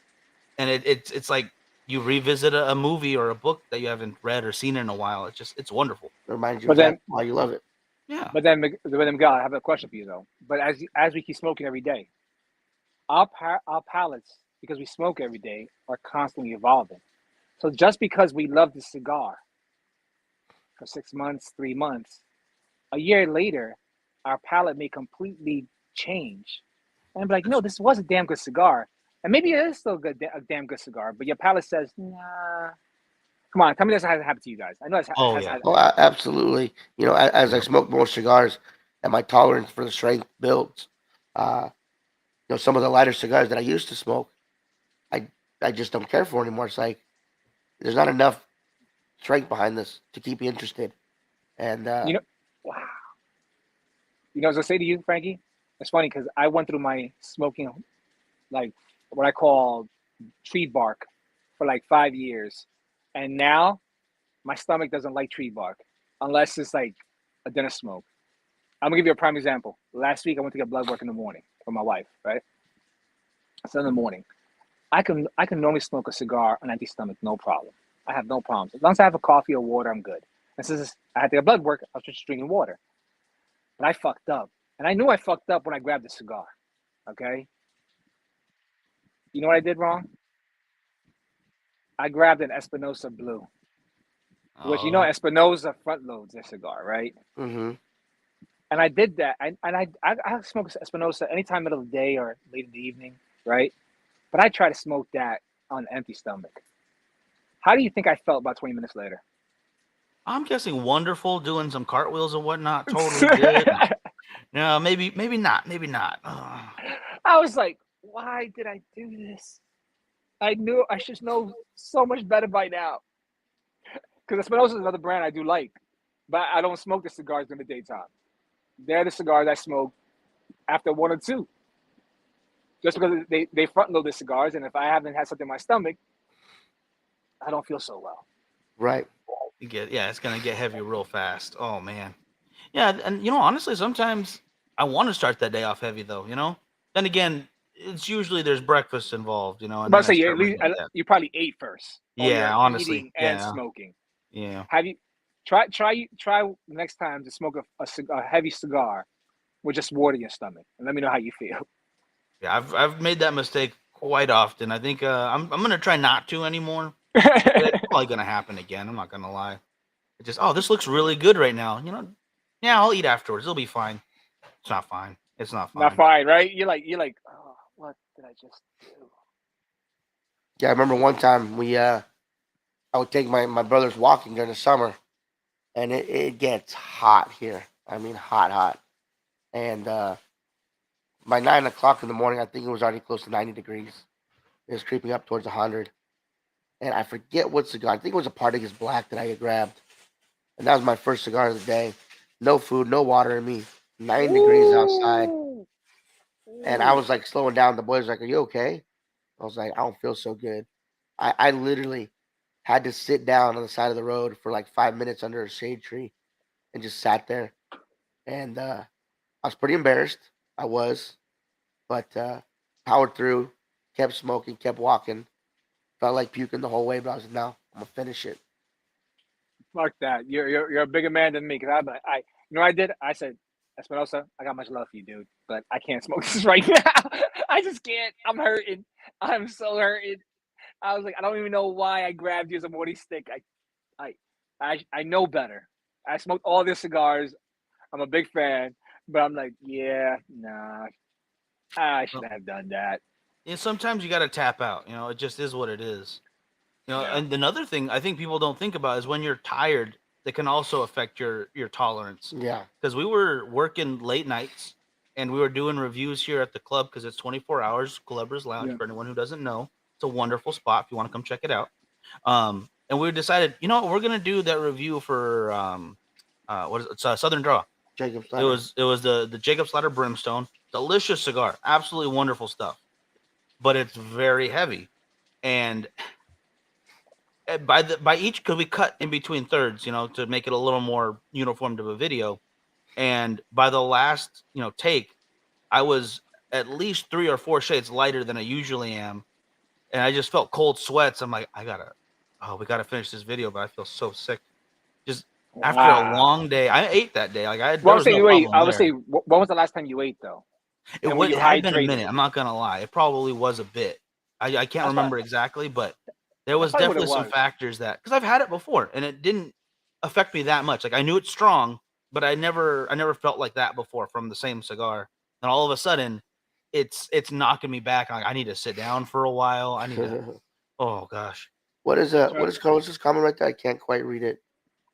A: and it's like you revisit a movie or a book that you haven't read or seen in a while. It's wonderful.
B: Reminds you
C: But then,
B: exactly why you love it.
A: Yeah,
C: Miguel, I have a question for you though. But as we keep smoking every day, our palates, because we smoke every day, are constantly evolving. So just because we love the cigar for 6 months, 3 months, a year later, our palate may completely change. And be like, no, this was a damn good cigar. And maybe it is still a damn good cigar, but your palate says, nah. Come on, tell me this hasn't happened to you guys. I know it
A: oh
C: has
A: yeah,
C: had.
B: Oh, absolutely. As I smoke more cigars and my tolerance for the strength builds, uh, some of the lighter cigars that I used to smoke, I I just don't care for anymore. It's like there's not enough strength behind this to keep you interested. And
C: You know, wow. What I was gonna say to you, Frankie? It's funny because I went through my smoking, like what I call tree bark, for like 5 years, and now my stomach doesn't like tree bark unless it's like a dinner smoke. I'm gonna give you a prime example. Last week I went to get blood work in the morning for my wife, right? So in the morning, I can normally smoke a cigar on an empty stomach, no problem. I have no problems. As long as I have a coffee or water, I'm good. And since I had to get blood work, I was just drinking water. But I fucked up. And I knew I fucked up when I grabbed the cigar. Okay? You know what I did wrong? I grabbed an Espinosa Blue, which you know
A: Oh,
C: Espinosa front loads their cigar, right?
B: Mm-hmm.
C: And I did that. I smoke Espinosa anytime middle of the day or late in the evening, right? But I try to smoke that on an empty stomach. How do you think I felt about 20 minutes later?
A: I'm guessing wonderful, doing some cartwheels and whatnot. Totally good. No, maybe not. Maybe not.
C: I was like, why did I do this? I knew I should know so much better by now. Because Espinosa is another brand I do like, but I don't smoke the cigars in the daytime. They're the cigars I smoke after 1 or 2. Just because they front load the cigars, and if I haven't had something in my stomach, I don't feel so well.
B: Right.
A: It's gonna get heavy real fast. Oh man. Yeah, and honestly, sometimes I want to start that day off heavy though. Then again, it's usually there's breakfast involved. And
C: I'm about to
A: then I
C: say
A: start looking at that.
C: you probably ate first. Oh,
A: Yeah,
C: you're
A: honestly,
C: eating and
A: yeah,
C: smoking.
A: yeah.
C: Have you try next time to smoke a heavy cigar with just water in your stomach, and let me know how you feel.
A: Yeah, I've made that mistake quite often. I think I'm gonna try not to anymore. But it's probably gonna happen again. I'm not gonna lie. It just this looks really good right now. Yeah, I'll eat afterwards. It'll be fine. It's not fine. It's not
C: Not
A: fine.
C: fine, right? You're like, oh, what did I just do?
B: Yeah, I remember one time I would take my brothers walking during the summer, and it gets hot here. I mean, hot, hot. And by 9 o'clock in the morning, I think it was already close to 90 degrees. It was creeping up towards 100. And I forget what cigar. I think it was a Partagas Black that I had grabbed. And that was my first cigar of the day. No food, no water in me. 9 degrees outside.
C: Ooh.
B: And I
C: Ooh.
B: was like slowing down. The boys were like, "Are you okay?" I was like, "I don't feel so good." I literally had to sit down on the side of the road for like 5 minutes under a shade tree and just sat there. And I was pretty embarrassed. I was, but powered through, kept smoking, kept walking. Felt like puking the whole way, but I was like, no, I'm gonna finish it.
C: Fuck that. You're a bigger man than me. Cause I you know what I did? I said, Espinosa, I got much love for you, dude, but I can't smoke this right now. I just can't. I'm hurting. I'm so hurting. I was like, I don't even know why I grabbed you as a morning stick. I know better. I smoked all their cigars. I'm a big fan, but I'm like, yeah, nah, I
A: Well,
C: shouldn't have done that.
A: sometimes you got to tap out. It just is what it is.
C: Yeah.
A: And another thing I think people don't think about is when you're tired, that can also affect your tolerance.
B: Yeah.
A: Because we were working late nights and we were doing reviews here at the club because it's 24 hours Culebras Lounge
C: Yeah.
A: for anyone who doesn't know. It's a wonderful spot if you want to come check it out. And we decided, we're gonna do that review for what is it? It's Southern Draw.
B: Jacob
A: It
B: Slider.
A: was the Jacob Slider Brimstone, delicious cigar, absolutely wonderful stuff, but it's very heavy. And by each, because we cut in between thirds, to make it a little more uniform to a video. And by the last, take, I was at least 3 or 4 shades lighter than I usually am, and I just felt cold sweats. I'm like, we gotta finish this video, but I feel so sick. Just after a
C: Wow.
A: long day, I ate that day. Like
C: Well,
A: there was no
C: I
A: problem
C: would say,
A: there.
C: when was the last time you ate though? And were
A: It
C: you
A: had been a
C: hydrated?
A: minute. I'm not gonna lie. It probably was a bit. I can't
C: That's probably
A: remember exactly, but there
C: that's
A: was
C: probably what it
A: definitely some
C: was.
A: factors that, because I've had it before and it didn't affect me that much. Like I knew it's strong, but I never felt like that before from the same cigar. And all of a sudden, it's knocking me back. Like I need to sit down for a while. I need to. Oh gosh,
B: What is Carlos's comment right there? I can't quite read it.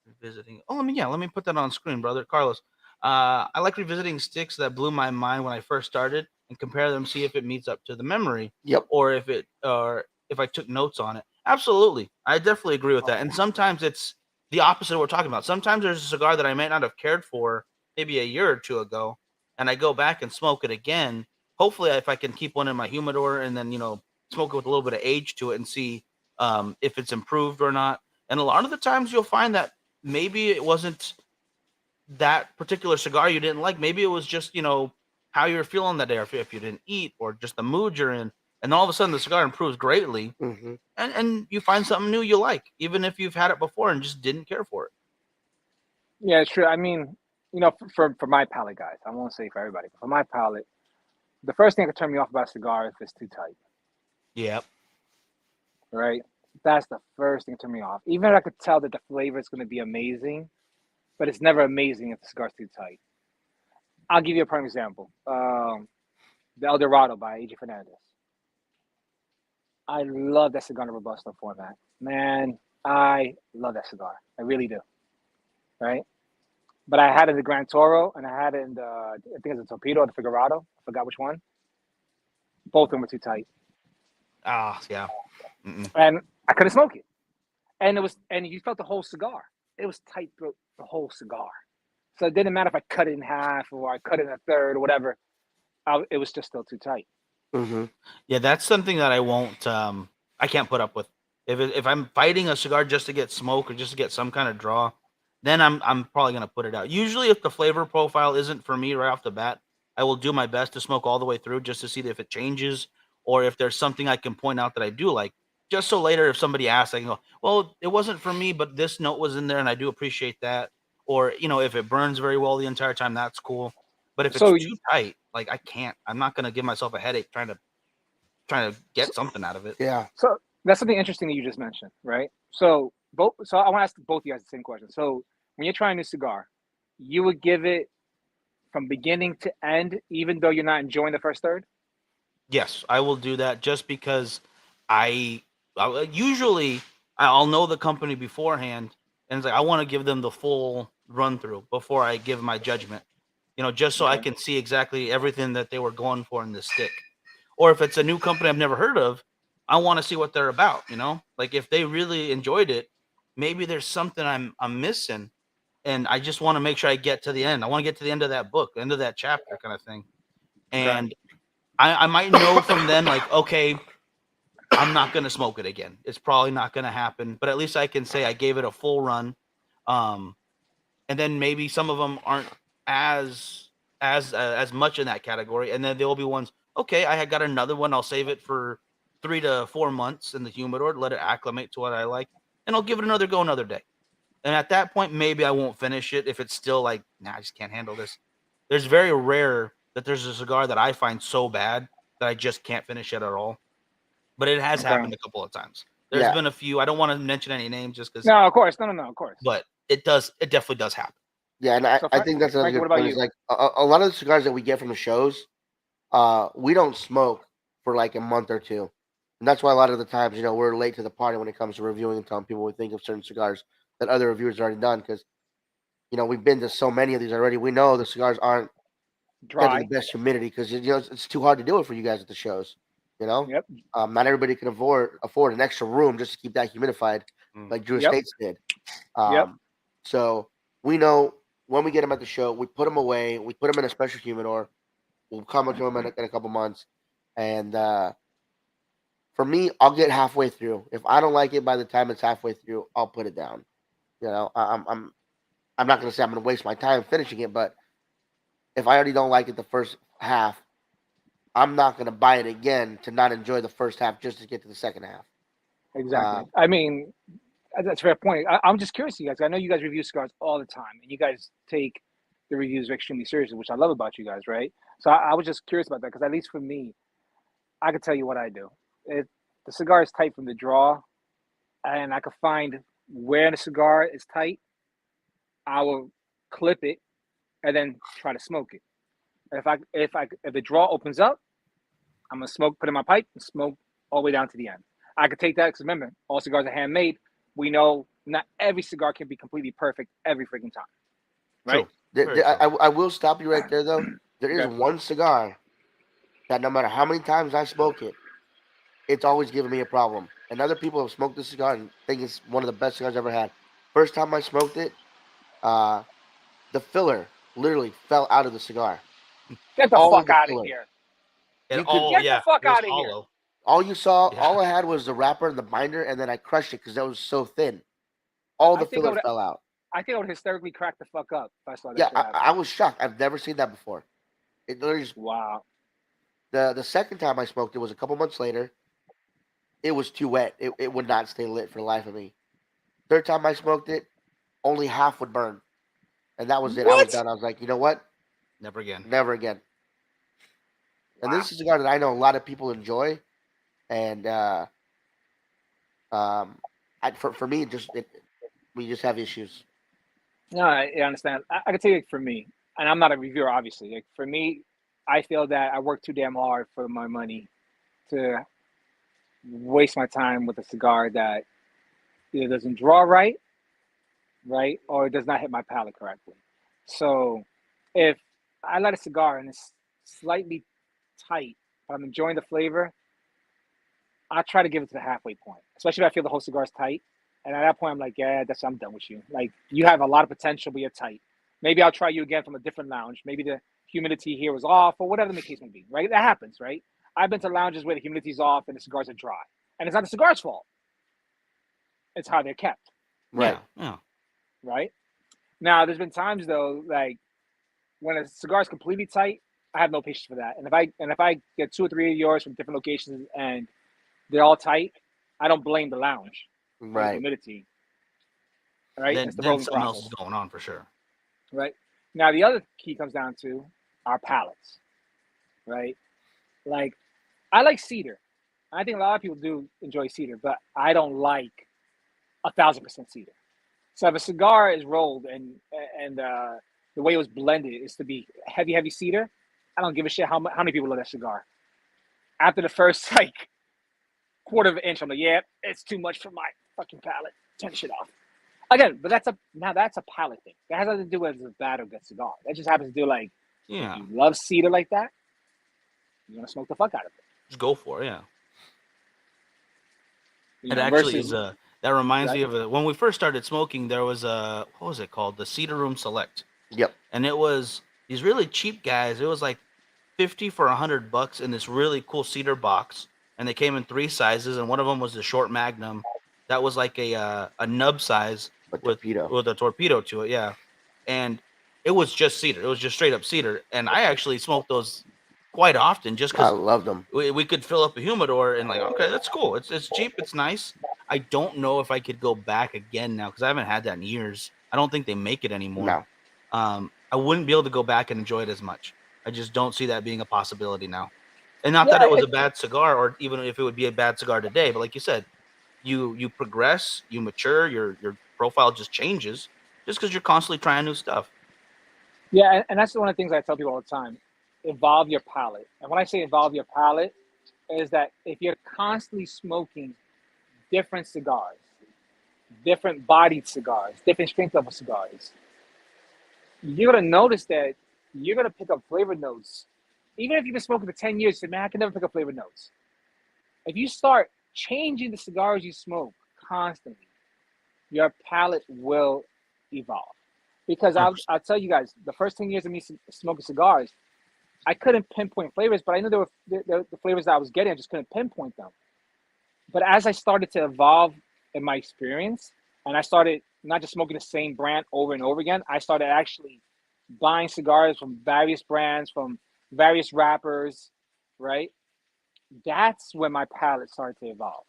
A: revisiting. Oh, let me put that on screen, brother. Carlos. I like revisiting sticks that blew my mind when I first started and compare them, see if it meets up to the memory,
B: Yep.
A: or if I took notes on it. Absolutely, I definitely agree with that.
C: Oh,
A: And sometimes it's the opposite of what we're talking about. Sometimes there's a cigar that I might not have cared for maybe a year or two ago, and I go back and smoke it again. Hopefully, if I can keep one in my humidor and then smoke it with a little bit of age to it and see if it's improved or not. And a lot of the times you'll find that maybe it wasn't that particular cigar you didn't like. Maybe it was just, how you were feeling that day, or if you didn't eat, or just the mood you're in. And all of a sudden the cigar improves greatly,
B: Hmm.
A: and you find something new you like, even if you've had it before and just didn't care for it.
C: Yeah, it's true. I mean, for my palate, guys, I won't say for everybody, but for my palate, the first thing that could turn me off about a cigar if it's too tight,
A: Yep.
C: right? That's the first thing to turn me off. Even if I could tell that the flavor is going to be amazing, but it's never amazing if the cigar's too tight. I'll give you a prime example. The El Dorado by AJ Fernandez. I love that cigar in a Robusto format. Man, I love that cigar. I really do. Right? But I had it in the Grand Toro and I had it in the, I think it's the Torpedo or the Figurado. I forgot which one. Both of them were too tight.
A: Ah, yeah. Mm-mm.
C: And I couldn't smoke it. And you felt the whole cigar. It was tight through the whole cigar. So it didn't matter if I cut it in half or I cut it in a third or whatever. It was just still too tight.
B: Mm-hmm.
A: Yeah, that's something that I won't. I can't put up with. If I'm fighting a cigar just to get smoke or just to get some kind of draw, then I'm probably gonna put it out. Usually, if the flavor profile isn't for me right off the bat, I will do my best to smoke all the way through just to see if it changes or if there's something I can point out that I do like. Just so later, if somebody asks, I can go, "Well, it wasn't for me, but this note was in there, and I do appreciate that." Or if it burns very well the entire time, that's cool. But if it's
C: So,
A: too tight, like I can't. I'm not gonna give myself a headache trying to get something out of it.
B: Yeah.
C: so that's something interesting that you just mentioned, right? So I want to ask both of you guys the same question. So when you're trying a new cigar, you would give it from beginning to end, even though you're not enjoying the first third?
A: Yes, I will do that just because I, usually I'll know the company beforehand, and it's like I want to give them the full run through before I give my judgment. Just so I
C: Okay.
A: can see exactly everything that they were going for in the stick. Or if it's a new company I've never heard of, I want to see what they're about. Like if they really enjoyed it, maybe there's something I'm missing, and I just want to make sure I get to the end. I want to get to the end of that book, end of that chapter, kind of thing.
C: Okay.
A: And I might know from then, like, okay, I'm not gonna smoke it again. It's probably not gonna happen, but at least I can say I gave it a full run. Um, and then maybe some of them aren't as as much in that category, and then there will be ones. Okay, I had got another one. I'll save it for 3 to 4 months in the humidor, let it acclimate to what I like, and I'll give it another go another day. And at that point, maybe I won't finish it if it's still like, nah, I just can't handle this. There's very rare that there's a cigar that I find so bad that I just can't finish it at all. But it has
C: Okay.
A: happened a couple of times. There's
B: Yeah.
A: been a few. I don't want to mention any names just because,
C: No, of course. No, of course.
A: but it does. It definitely does happen.
B: Yeah, and I,
C: So,
B: I think that's another
C: Frankie, what
B: good
C: about
B: point. Is
C: you?
B: like a lot of the cigars that we get from the shows, we don't smoke for like a month or two, and that's why a lot of the times, we're late to the party when it comes to reviewing and telling people we think of certain cigars that other reviewers already done because we've been to so many of these already. We know the cigars aren't kept in the
C: Dry.
B: best humidity because it's too hard to do it for you guys at the shows. You know,
C: Yep.
B: not everybody can afford an extra room just to keep that humidified,
A: Mm.
B: like Drew
C: Yep.
B: Estates did.
C: Yep.
B: So we know when we get them at the show, we put them away, we put them in a special humidor. We'll come to them in a couple months, and for me, I'll get halfway through. If I don't like it by the time it's halfway through, I'll put it down. I'm not gonna say I'm gonna waste my time finishing it, but if I already don't like it the first half, I'm not gonna buy it again to not enjoy the first half just to get to the second half.
C: Exactly. I mean, that's a fair point. I'm just curious, you guys. I know you guys review cigars all the time, and you guys take the reviews extremely seriously, which I love about you guys, right? So I was just curious about that because at least for me, I could tell you what I do. If the cigar is tight from the draw, and I could find where the cigar is tight, I will clip it and then try to smoke it. If the draw opens up, I'm gonna smoke, put in my pipe, and smoke all the way down to the end. I could take that because remember, all cigars are handmade. We know not every cigar can be completely perfect every freaking time, right?
A: True. Very true.
B: I will stop you right there though. There is
C: Okay.
B: one cigar that no matter how many times I smoke it, it's always given me a problem. And other people have smoked this cigar and think it's one of the best cigars I've ever had. First time I smoked it, uh, the filler literally fell out of the cigar.
C: Get the
B: All of
C: fuck
B: the
C: out of
B: filler.
C: here.
B: You could
A: Oh
C: Get the
A: yeah,
C: fuck
A: it was
C: out of here.
A: hollow.
B: all you saw,
A: Yeah.
B: all I had was the wrapper and the binder, and then I crushed it because that was so thin. All
C: I
B: the
C: think I
B: filler
C: would
B: fell out.
C: I think I would hysterically crack the fuck up if I saw that
B: Yeah,
C: shit
B: I
C: happen.
B: was shocked. I've never seen that before. It literally just,
C: Wow.
B: the second time I smoked it was a couple months later. It was too wet. It would not stay lit for the life of me. Third time I smoked it, only half would burn. and that was it. I was
C: What?
B: done. I was like, you know what?
A: Never again.
B: Never again. And
C: Wow.
B: this is a cigar that I know a lot of people enjoy, and um, for me, we just have issues.
C: No, I understand. I can tell you, like, for me, and I'm not a reviewer, obviously. Like for me, I feel that I work too damn hard for my money to waste my time with a cigar that either doesn't draw right, right, or it does not hit my palate correctly. So, if I light a cigar and it's slightly tight, but I'm enjoying the flavor, I try to give it to the halfway point, especially if I feel the whole cigar is tight. And at that point, I'm like, yeah, I'm done with you. Like, you have a lot of potential, but you're tight. Maybe I'll try you again from a different lounge. Maybe the humidity here was off, or whatever the case may be. Right? That happens, right? I've been to lounges where the humidity's off and the cigars are dry, and it's not the cigar's fault. It's how they're kept.
B: Right.
A: Yeah, yeah.
C: Right? Now, there's been times though, like when a cigar is completely tight, I have no patience for that. And if I get two or three of yours from different locations and they're all tight, I don't blame the lounge or the
B: Right.
C: humidity. Right?
A: Then
C: It's the
A: then
C: rolling
A: something else is
C: process.
A: going on for sure.
C: Right? Now, the other key comes down to our palates. Right? Like, I like cedar. I think a lot of people do enjoy cedar, but I don't like 1,000% cedar. So if a cigar is rolled and the way it was blended is to be heavy, heavy cedar, I don't give a shit how many people love that cigar. After the first like quarter of an inch, I'm like, yeah, it's too much for my fucking palate. Turn shit off. Again, but that's a palate thing. That has nothing to do with a bad or good cigar. That just happens to do like if
A: Yeah,
C: you love cedar like that, you're gonna smoke the fuck out of it.
A: just go for it. Yeah.
C: You
A: It
C: know,
A: actually
C: versus
A: is that reminds me
C: right.
A: of when we first started smoking. There was a what was it called? The Cedar Room Select,
B: Yep.
A: and it was these really cheap guys. It was like 50 for $100 in this really cool cedar box, and they came in three sizes, and one of them was the short Magnum, that was like a nub size
B: A
A: with
B: torpedo.
A: a torpedo to it, yeah, and it was just cedar. It was just straight up cedar, and I actually smoked those quite often just
B: I
A: because
B: love them.
A: we could fill up a humidor and like, okay, that's cool. It's cheap, it's nice. I don't know if I could go back again now because I haven't had that in years. I don't think they make it anymore.
B: No.
A: I wouldn't be able to go back and enjoy it as much. I just don't see that being a possibility now. And not that
C: Yeah,
A: it was a bad cigar, or even if it would be a bad cigar today, but like you said, you progress, you mature, your profile just changes just because you're constantly trying new stuff.
C: yeah, and that's one of the things I tell people all the time. Evolve your palate. And when I say evolve your palate, is that if you're constantly smoking different cigars, different bodied cigars, different strength level cigars, you're gonna notice that you're gonna pick up flavor notes. Even if you've been smoking for 10 years, you say, man, I can never pick up flavor notes. If you start changing the cigars you smoke constantly, your palate will evolve. Because I'll
A: 100%.
C: tell you guys, the first 10 years of me smoking cigars, I couldn't pinpoint flavors, but I knew there were the flavors that I was getting. I just couldn't pinpoint them. But as I started to evolve in my experience, and I started not just smoking the same brand over and over again, I started actually buying cigars from various brands, from various wrappers, right? That's when my palate started to evolve,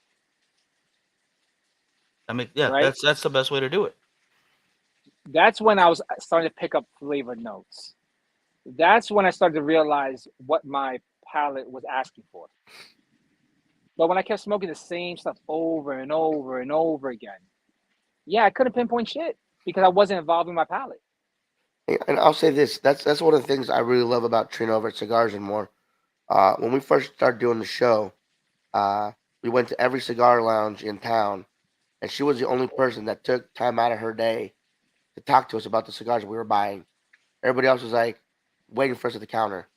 A: I mean, yeah,
C: right?
A: that's the best way to do it.
C: That's when I was starting to pick up flavor notes. That's when I started to realize what my palate was asking for. But when I kept smoking the same stuff over and over and over again, yeah, I couldn't pinpoint shit because I wasn't evolving my palate.
B: And I'll say this. That's one of the things I really love about Trino over at Cigars and More. When we first started doing the show, uh, we went to every cigar lounge in town, and she was the only person that took time out of her day to talk to us about the cigars we were buying. Everybody else was like waiting for us at the counter,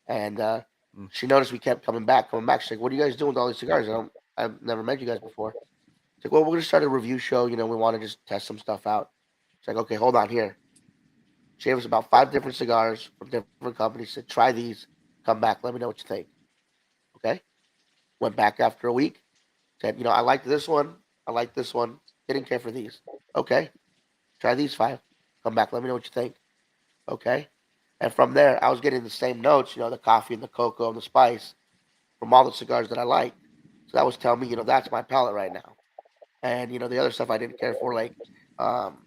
B: and
A: Mm.
B: she noticed we kept coming back, coming back. She's like, "What are you guys doing with all these cigars? I've never met you guys before." It's like, "Well, we're gonna start a review show. We want to just test some stuff out." It's like, "Okay, hold on here." She gave us about five different cigars from different companies. Said, "Try these. Come back. Let me know what you think." Okay. Went back after a week. Said, "I like this one. I like this one. Didn't care for these." Okay. Try these five. Come back. Let me know what you think. Okay. And from there, I was getting the same notes, the coffee and the cocoa and the spice from all the cigars that I liked. So that was telling me, that's my palate right now. And, the other stuff I didn't care for, like um,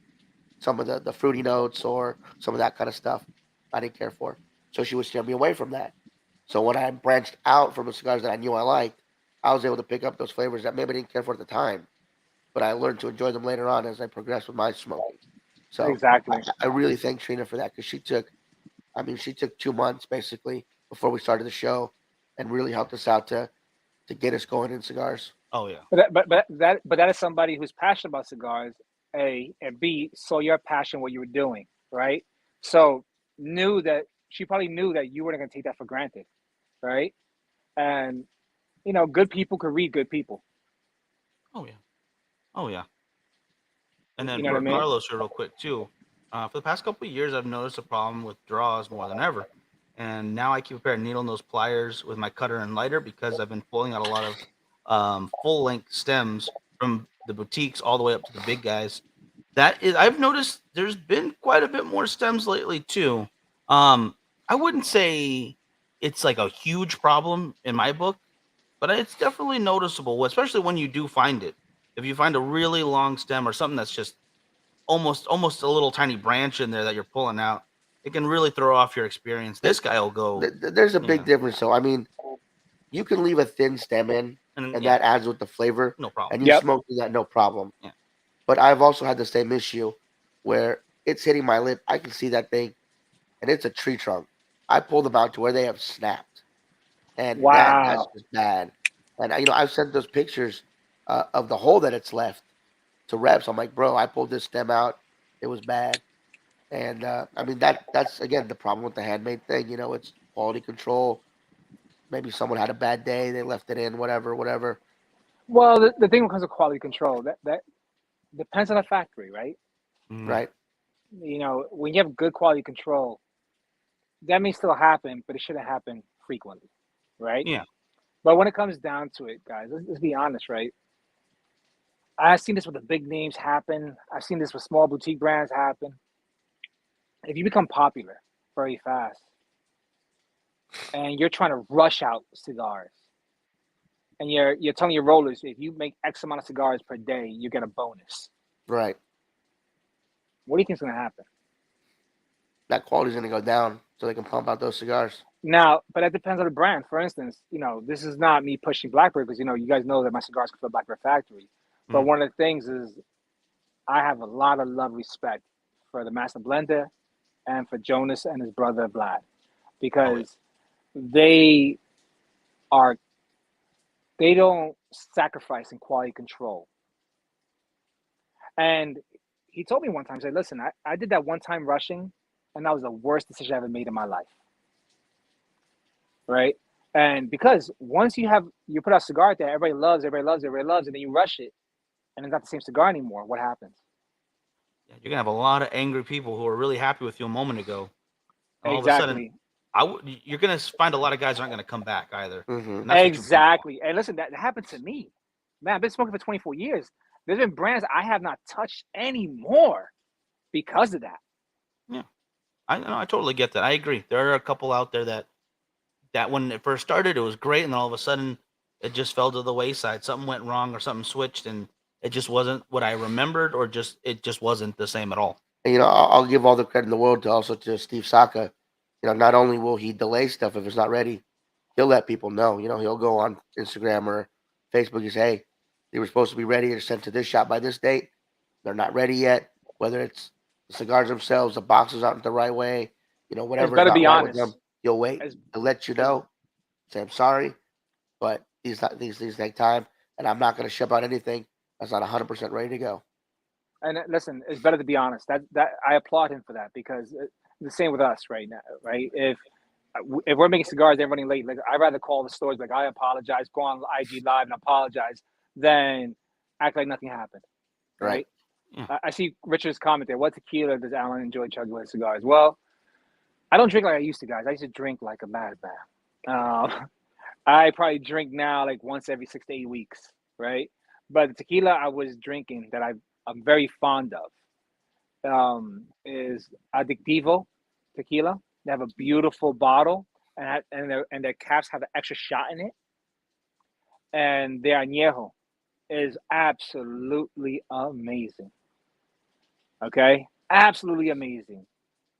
B: some of the fruity notes or some of that kind of stuff. I didn't care for. So she would steer me away from that. So when I branched out from the cigars that I knew I liked, I was able to pick up those flavors that maybe I didn't care for at the time, but I learned to enjoy them later on as I progressed with my smoking. So I,
C: Exactly.
B: I really thank Trina for that because she took 2 months basically before we started the show, and really helped us out to get us going in cigars.
A: Oh yeah.
C: But that is somebody who's passionate about cigars, A, and B, saw your passion what you were doing, right? So knew that she probably knew that you weren't going to take that for granted, right? And good people could read good people.
A: Oh yeah. Oh yeah. And then
C: You know what I
A: for
C: mean?
A: Carlos here, real quick too. For the past couple of years, I've noticed a problem with draws more than ever, and now I keep a pair of needle nose pliers with my cutter and lighter because I've been pulling out a lot of full length stems from the boutiques all the way up to the big guys. That is, I've noticed there's been quite a bit more stems lately too. I wouldn't say it's like a huge problem in my book, but it's definitely noticeable, especially when you do find it. If you find a really long stem or something that's just almost a little tiny branch in there that you're pulling out, it can really throw off your experience. This guy will go,
B: There's a big
A: yeah,
B: difference, though. I mean, you can leave a thin stem in,
A: and
B: and
A: yeah,
B: that adds with the flavor,
A: no problem.
B: and you
C: Yep.
B: smoke through that no problem.
A: Yeah,
B: But I've also had the same issue where it's hitting my lip. I can see that thing, and it's a tree trunk. I pulled them out to where they have snapped, and that's
C: Wow.
B: just bad. And I've sent those pictures of the hole that it's left to reps. I'm like, bro, I pulled this stem out. It was bad. And I mean that's again the problem with the handmade thing. It's quality control. Maybe someone had a bad day, they left it in, whatever, whatever.
C: Well, the thing when it comes to quality control, that depends on the factory, right?
A: mm,
B: Right,
C: When you have good quality control, that may still happen, but it shouldn't happen frequently, right?
A: yeah,
C: But when it comes down to it, guys, let's be honest, right? I've seen this with the big names happen. I've seen this with small boutique brands happen. If you become popular very fast and you're trying to rush out cigars, and you're telling your rollers if you make X amount of cigars per day, you get a bonus.
B: right.
C: What do you think's going to happen?
B: That quality's gonna go down so they can pump out those cigars.
C: Now, but that depends on the brand. For instance, this is not me pushing Blackbird because you guys know that my cigars come from Blackbird Factory. But
A: mm,
C: one of the things is I have a lot of love, respect for the master blender and for Jonas and his brother Vlad
A: oh yeah,
C: because they are they don't sacrifice in quality control. And he told me one time, he said, listen, I did that one time rushing, and that was the worst decision I ever made in my life. Right? And because once you put out a cigar that everybody loves, everybody loves, everybody loves, and then you rush it, and it's not the same cigar anymore, what happens?
A: yeah. You're gonna have a lot of angry people who are really happy with you a moment ago, and all of a sudden,
C: Exactly.
A: you're gonna find a lot of guys aren't gonna come back either,
B: Hmm.
A: and that's what you want.
C: Exactly. And listen, that happened to me. Man, I've been smoking for 24 years. There's been brands I have not touched anymore because of that.
A: Yeah, I know, I totally get that. I agree. There are a couple out there that when it first started, it was great, and then all of a sudden, it just fell to the wayside. Something went wrong, or something switched, and it just wasn't what I remembered, or it just wasn't the same at all.
B: And I'll give all the credit in the world to Steve Saka. Not only will he delay stuff if it's not ready, he'll let people know. He'll go on Instagram or Facebook and say, hey, they were supposed to be ready and sent to this shop by this date. They're not ready yet. Whether it's the cigars themselves, the boxes aren't the right way,
C: It's
B: whatever's
C: better
B: not
C: be
B: right with them,
C: honest.
B: he'll wait.
C: As
B: He'll let you
C: as
B: know. Say, I'm sorry, but these things take time, and I'm not going to ship out anything that's not 100% ready to go.
C: and listen, it's better to be honest. That I applaud him for that because the same with us right now, right? If we're making cigars, they're running late. Like I'd rather call the stores like I apologize, go on IG Live and apologize, than act like nothing happened,
B: Right.
C: right?
A: Yeah,
C: I see Richard's comment there. What tequila does Alan enjoy chugging with cigars? Well, I don't drink like I used to, guys. I used to drink like a madman. I probably drink now like once every 6 to 8 weeks, right? But the tequila I was drinking that I'm very fond of is Adictivo tequila. They have a beautiful bottle, and their caps have an extra shot in it, and their añejo is absolutely amazing. Okay, Absolutely amazing,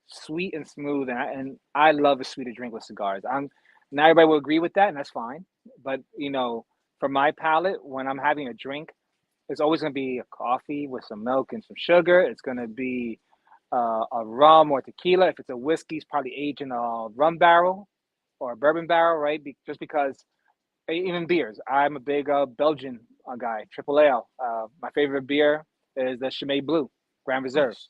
C: sweet and smooth, and I love a sweeter drink with cigars. Not everybody will agree with that, and that's fine. But for my palate, when I'm having a drink, it's always going to be a coffee with some milk and some sugar. It's going to be a rum or tequila. If it's a whiskey, it's probably aged in a rum barrel or a bourbon barrel, right? Just because even beers. I'm a big Belgian guy, Triple Ale. My favorite beer is the Chimay Blue, Grand Reserve,
A: Nice.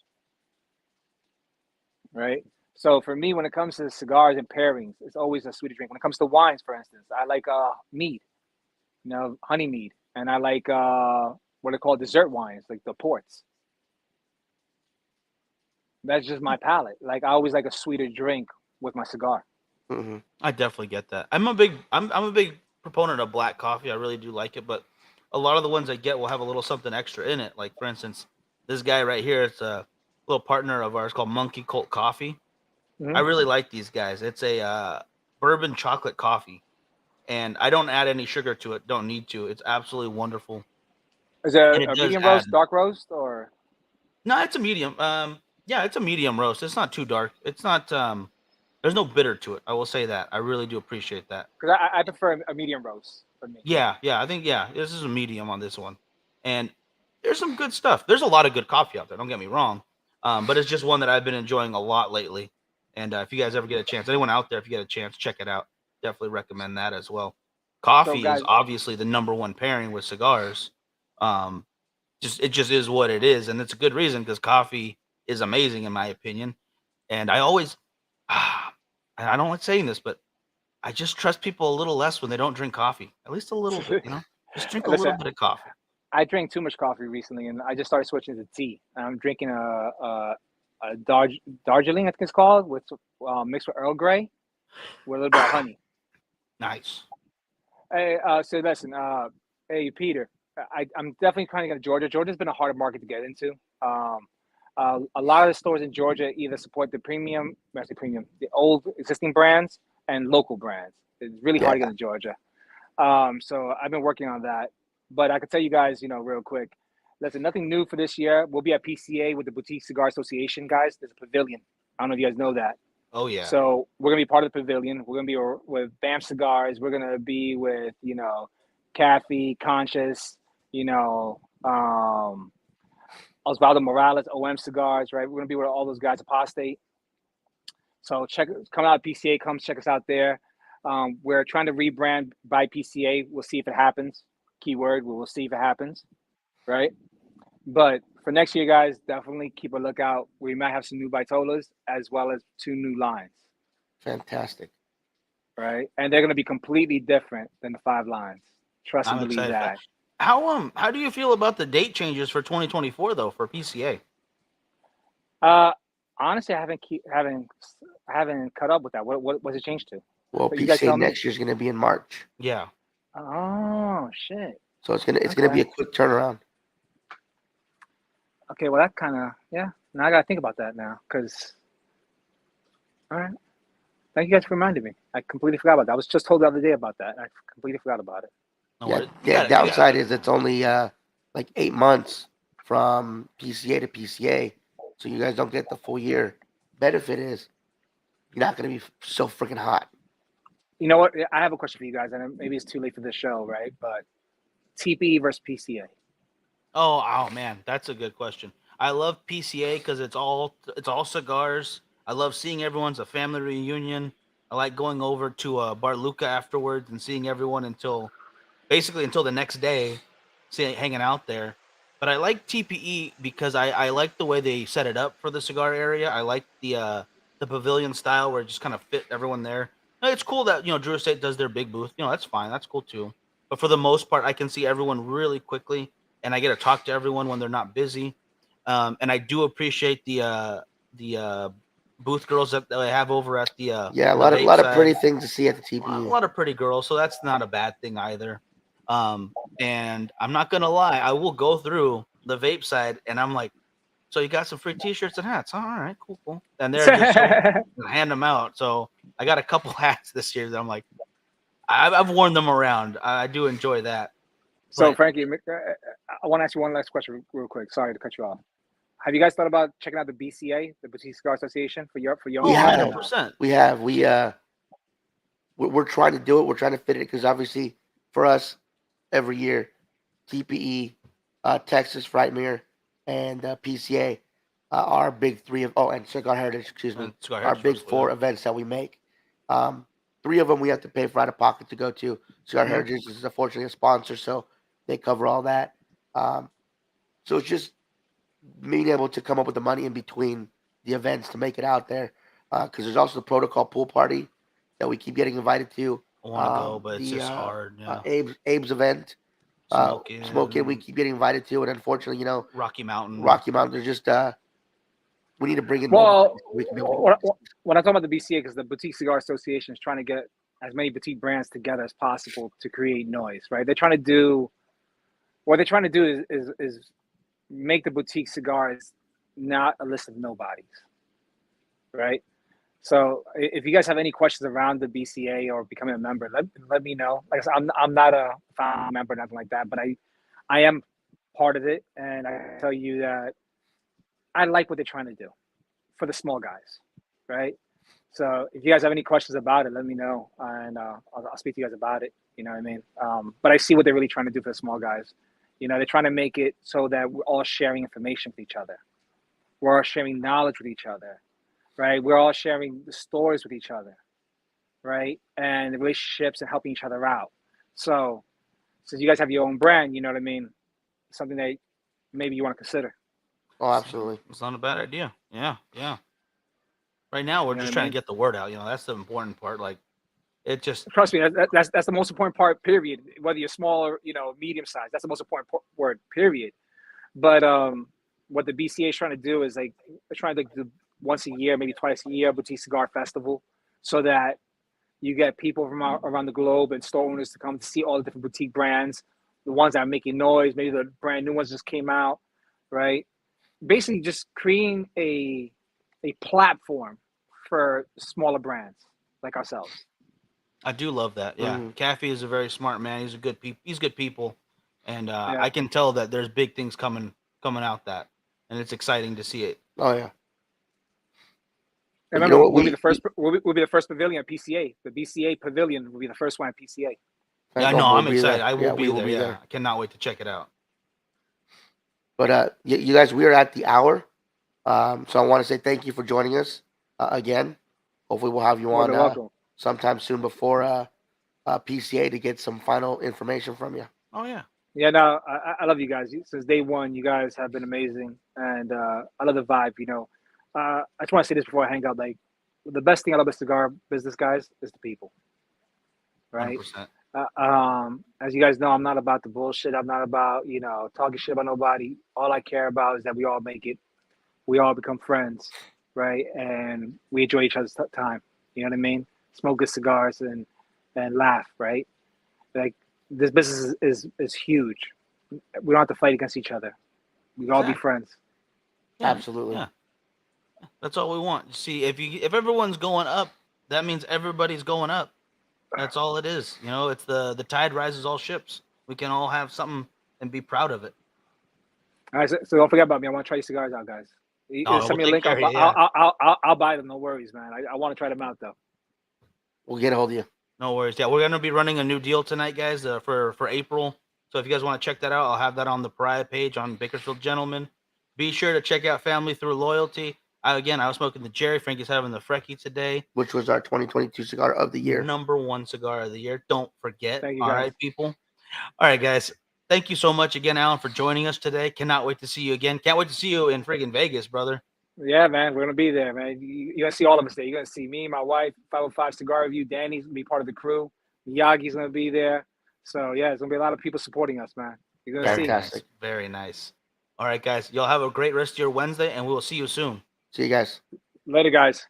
C: right? So for me, when it comes to cigars and pairings, it's always a sweeter drink. When it comes to wines, for instance, I like mead, honey mead, and I like what are called dessert wines, like the ports. That's just my palate. Like I always like a sweeter drink with my cigar.
B: Hmm.
A: I definitely get that. I'm a big proponent of black coffee. I really do like it, but a lot of the ones I get will have a little something extra in it. Like for instance, this guy right here, it's a little partner of ours called Monkey Cult Coffee. I
C: Mm-hmm.
A: really like these guys. It's a bourbon chocolate coffee, and I don't add any sugar to it. Don't need to. It's absolutely wonderful,
C: Is it
A: and it
C: a
A: does
C: medium
A: add.
C: roast, dark roast, or
A: No, it's a medium. Yeah, it's a medium roast. It's not too dark. It's not. There's no bitter to it. I will say that. I really do appreciate that.
C: because I prefer a medium roast for me.
A: Yeah, yeah. I think this is a medium on this one, and there's some good stuff. There's a lot of good coffee out there. Don't get me wrong, but it's just one that I've been enjoying a lot lately. And if you guys ever get a chance, anyone out there, if you get a chance, check it out. Definitely recommend that as well.
C: So
A: Coffee is
C: guys,
A: obviously the number one pairing with cigars. Um, it just is what it is, and it's a good reason because coffee is amazing in my opinion. And I always, I don't like saying this, but I just trust people a little less when they don't drink coffee. At least a little bit, Just drink a little
C: listen,
A: bit of coffee.
C: I drank too much coffee recently, and I just started switching to tea. And I'm drinking a Darjeeling, I think it's called, with mixed with Earl Grey with a little bit of honey.
A: Nice.
C: Hey, so listen, hey Peter, I'm definitely trying to get to Georgia. Georgia's been a harder market to get into. Um, a lot of the stores in Georgia either support the premium, actually premium, the old existing brands and local brands. It's really
B: Yeah.
C: hard to get in Georgia. So I've been working on that. But I can tell you guys, real quick. Listen, nothing new for this year. We'll be at PCA with the Boutique Cigar Association, guys. There's a pavilion. I don't know if you guys know that.
A: Oh yeah.
C: So we're gonna be part of the pavilion. We're gonna be with BAM Cigars. We're gonna be with Kathy, Conscious, Osvaldo Morales, OM Cigars. Right, we're gonna be with all those guys. Apostate. So come out PCA. Come check us out there. We're trying to rebrand by PCA. We'll see if it happens. Keyword: we'll see if it happens. Right. But for next year, guys, definitely keep a lookout. We might have some new Vitolas as well as 2 new lines.
B: Fantastic.
C: Right? And they're going to be completely different than the 5 lines. Trust and
A: I'm
C: believe
A: excited for that.
C: that.
A: How do you feel about the date changes for 2024 though for PCA?
C: Honestly, I haven't cut up with that. What was it changed to?
B: Well,
C: But you guys
B: PCA
C: tell me.
B: next year is going to be in March,
A: Yeah.
C: Oh shit.
B: so it's gonna be
C: Okay.
B: a quick turnaround.
C: Okay. Well, that kind of Now I got to think about that now, because all right. Thank you guys for reminding me. I completely forgot about that. I was just told the other day about that. I completely forgot about it.
A: No,
B: Yeah,
A: what?
B: yeah.
A: You got
B: Downside is it's only like 8 months from PCA to PCA, so you guys don't get the full year. Benefit is you're not going to be so freaking hot.
C: You know what? I have a question for you guys, and maybe it's too late for this show, right? But TPE versus PCA.
A: Oh man, that's a good question. I love PCA because it's all cigars. I love seeing everyone's a family reunion. I like going over to Barluca afterwards and seeing everyone until the next day, hanging out there. But I like TPE because I like the way they set it up for the cigar area. I like the pavilion style where it just kind of fit everyone there. And it's cool that Drew Estate does their big booth. That's fine. That's cool too. But for the most part, I can see everyone really quickly, and I get to talk to everyone when they're not busy. And I do appreciate the booth girls that they have over at
B: Yeah, a
A: the
B: lot of
A: vape
B: lot of
A: side.
B: pretty things to see at the
A: A lot, a
B: TPE.
A: lot of pretty girls, so that's not a bad thing either. And I'm not gonna lie, I will go through the vape side, and I'm like, so you got some free T-shirts and hats? Oh, all right, cool, cool. And they're just so hand them out. So I got a couple hats this year that I'm like, I've worn them around. I do enjoy that.
C: So,
A: But
C: Frankie, I want to ask you one last question real quick. Sorry to cut you off. Have you guys thought about checking out the BCA, the Boutique Cigar Association, for your
A: Oh,
C: own brand?
A: 100%.
B: We have. We're trying to do it. We're trying to fit it because obviously for us, every year, TPE, Texas Frightmere, and PCA are big three of. Oh, and Cigar Heritage. Excuse me.
A: And Cigar
B: Our
A: Heritage
B: big
A: Festival,
B: four
A: yeah.
B: events that we make. Three of them we have to pay for out of pocket to go to. Cigar
C: Mhm.
B: Heritage is unfortunately a sponsor, so they cover all that. So it's just being able to come up with the money in between the events to make it out there. Because there's also the protocol pool party that we keep getting invited to.
A: I want to go, but it's
B: The
A: just hard. Yeah.
B: Abe's event, Smoking, we
A: Smoking.
B: keep getting invited to, and unfortunately,
A: Rocky Mountain.
B: Rocky Mountain, they're just we need to bring in
C: Well,
B: so we can be able to
C: when I talk about the BCA, because the Boutique Cigar Association is trying to get as many boutique brands together as possible to create noise, right? They're trying to do what they're trying to do is make the boutique cigars not a list of nobodies, right? So if you guys have any questions around the BCA or becoming a member, let me know. Like I said, I'm not a founding member, nothing like that, but I am part of it, and I can tell you that I like what they're trying to do for the small guys, right? So if you guys have any questions about it, let me know, and I'll speak to you guys about it. You know what I mean? But I see what they're really trying to do for the small guys. They're trying to make it so that we're all sharing information with each other. We're all sharing knowledge with each other, right? We're all sharing the stories with each other, right? And the relationships and helping each other out. So since you guys have your own brand, you know what I mean? Something that maybe you want to consider.
B: Oh, absolutely.
A: It's not a bad idea. Yeah, yeah. Right now, we're
C: You know
A: just
C: what I
A: trying
C: mean?
A: to get the word out. That's the important part. Like, it just
C: Trust me, that's the most important part. Period. Whether you're small or medium size, that's the most important word. Period. But what the BCA is trying to do is like they're trying to do once a year, maybe twice a year, boutique cigar festival, so that you get people from around the globe and store owners to come to see all the different boutique brands, the ones that are making noise, maybe the brand new ones just came out, right? Basically, just creating a platform for smaller brands like ourselves.
A: I do love that. Yeah,
B: Mhm.
A: Caffey is a very smart man. He's good people, and
C: Yeah.
A: I can tell that there's big things coming out that, and it's exciting to see it.
B: Oh yeah.
C: And
B: But you know
C: remember,
B: what?
C: we'll be the first. We'll be the first pavilion at PCA. The BCA pavilion will be the first one at PCA.
A: Yeah,
B: Oh,
A: no,
B: we'll
A: I'm
B: be
A: excited.
B: there.
A: I will
B: Yeah,
A: be
B: we will
A: there.
B: be
A: Yeah,
B: there.
A: I cannot wait to check it out.
B: But you guys, we are at the hour. So I want to say thank you for joining us again. Hopefully, we'll have you
C: More than
B: on
C: welcome.
B: sometime soon before PCA to get some final information from you.
A: Oh yeah,
C: Yeah, no, I love you guys. Since day one, you guys have been amazing, and I love the vibe. I just want to say this before I hang up. Like, the best thing I love about cigar business, guys, is the people, right?
A: 100%.
C: As you guys know, I'm not about the bullshit. I'm not about talking shit about nobody. All I care about is that we all make it. We all become friends, right? And we enjoy each other's time. You know what I mean? Smoke good cigars and laugh, right? Like, this business is huge. We don't have to fight against each other. We can all be
A: Exactly.
C: friends.
A: Yeah,
B: Absolutely.
A: Yeah, that's all we want. See, if everyone's going up, that means everybody's going up. That's all it is. It's the tide rises all ships. We can all have something and be proud of it.
C: All right, so don't forget about me. I want to try your cigars out, guys. You
A: Oh,
C: send
A: we'll
C: me a
A: take
C: link.
A: care of you. Yeah,
C: I'll buy them. No worries, man. I want to try them out though.
B: We'll get a hold of you.
A: no worries. Yeah, we're gonna be running a new deal tonight, guys, for April. So if you guys want to check that out, I'll have that on the Pariah page on Bakersfield Gentlemen. Be sure to check out Family Through Loyalty. I was smoking the Jerry. Frankie's having the Frecky today.
B: Which was our 2022 cigar of the year.
A: #1 cigar of the year. Don't forget.
C: Thank you,
A: All
C: guys.
A: right, people. All right, guys. Thank you so much again, Alan, for joining us today. Cannot wait to see you again. Can't wait to see you in friggin' Vegas, brother.
C: Yeah, man, we're gonna be there, man. You're gonna see all of us there. You're gonna see me, my wife, 505 Cigar Review. Danny's gonna be part of the crew. Miyagi's gonna be there. So yeah, there's gonna be a lot of people supporting us, man. You're gonna see.
B: Fantastic.
A: Very nice. All right, guys. Y'all have a great rest of your Wednesday, and we will see you soon.
B: See you guys.
C: Later, guys.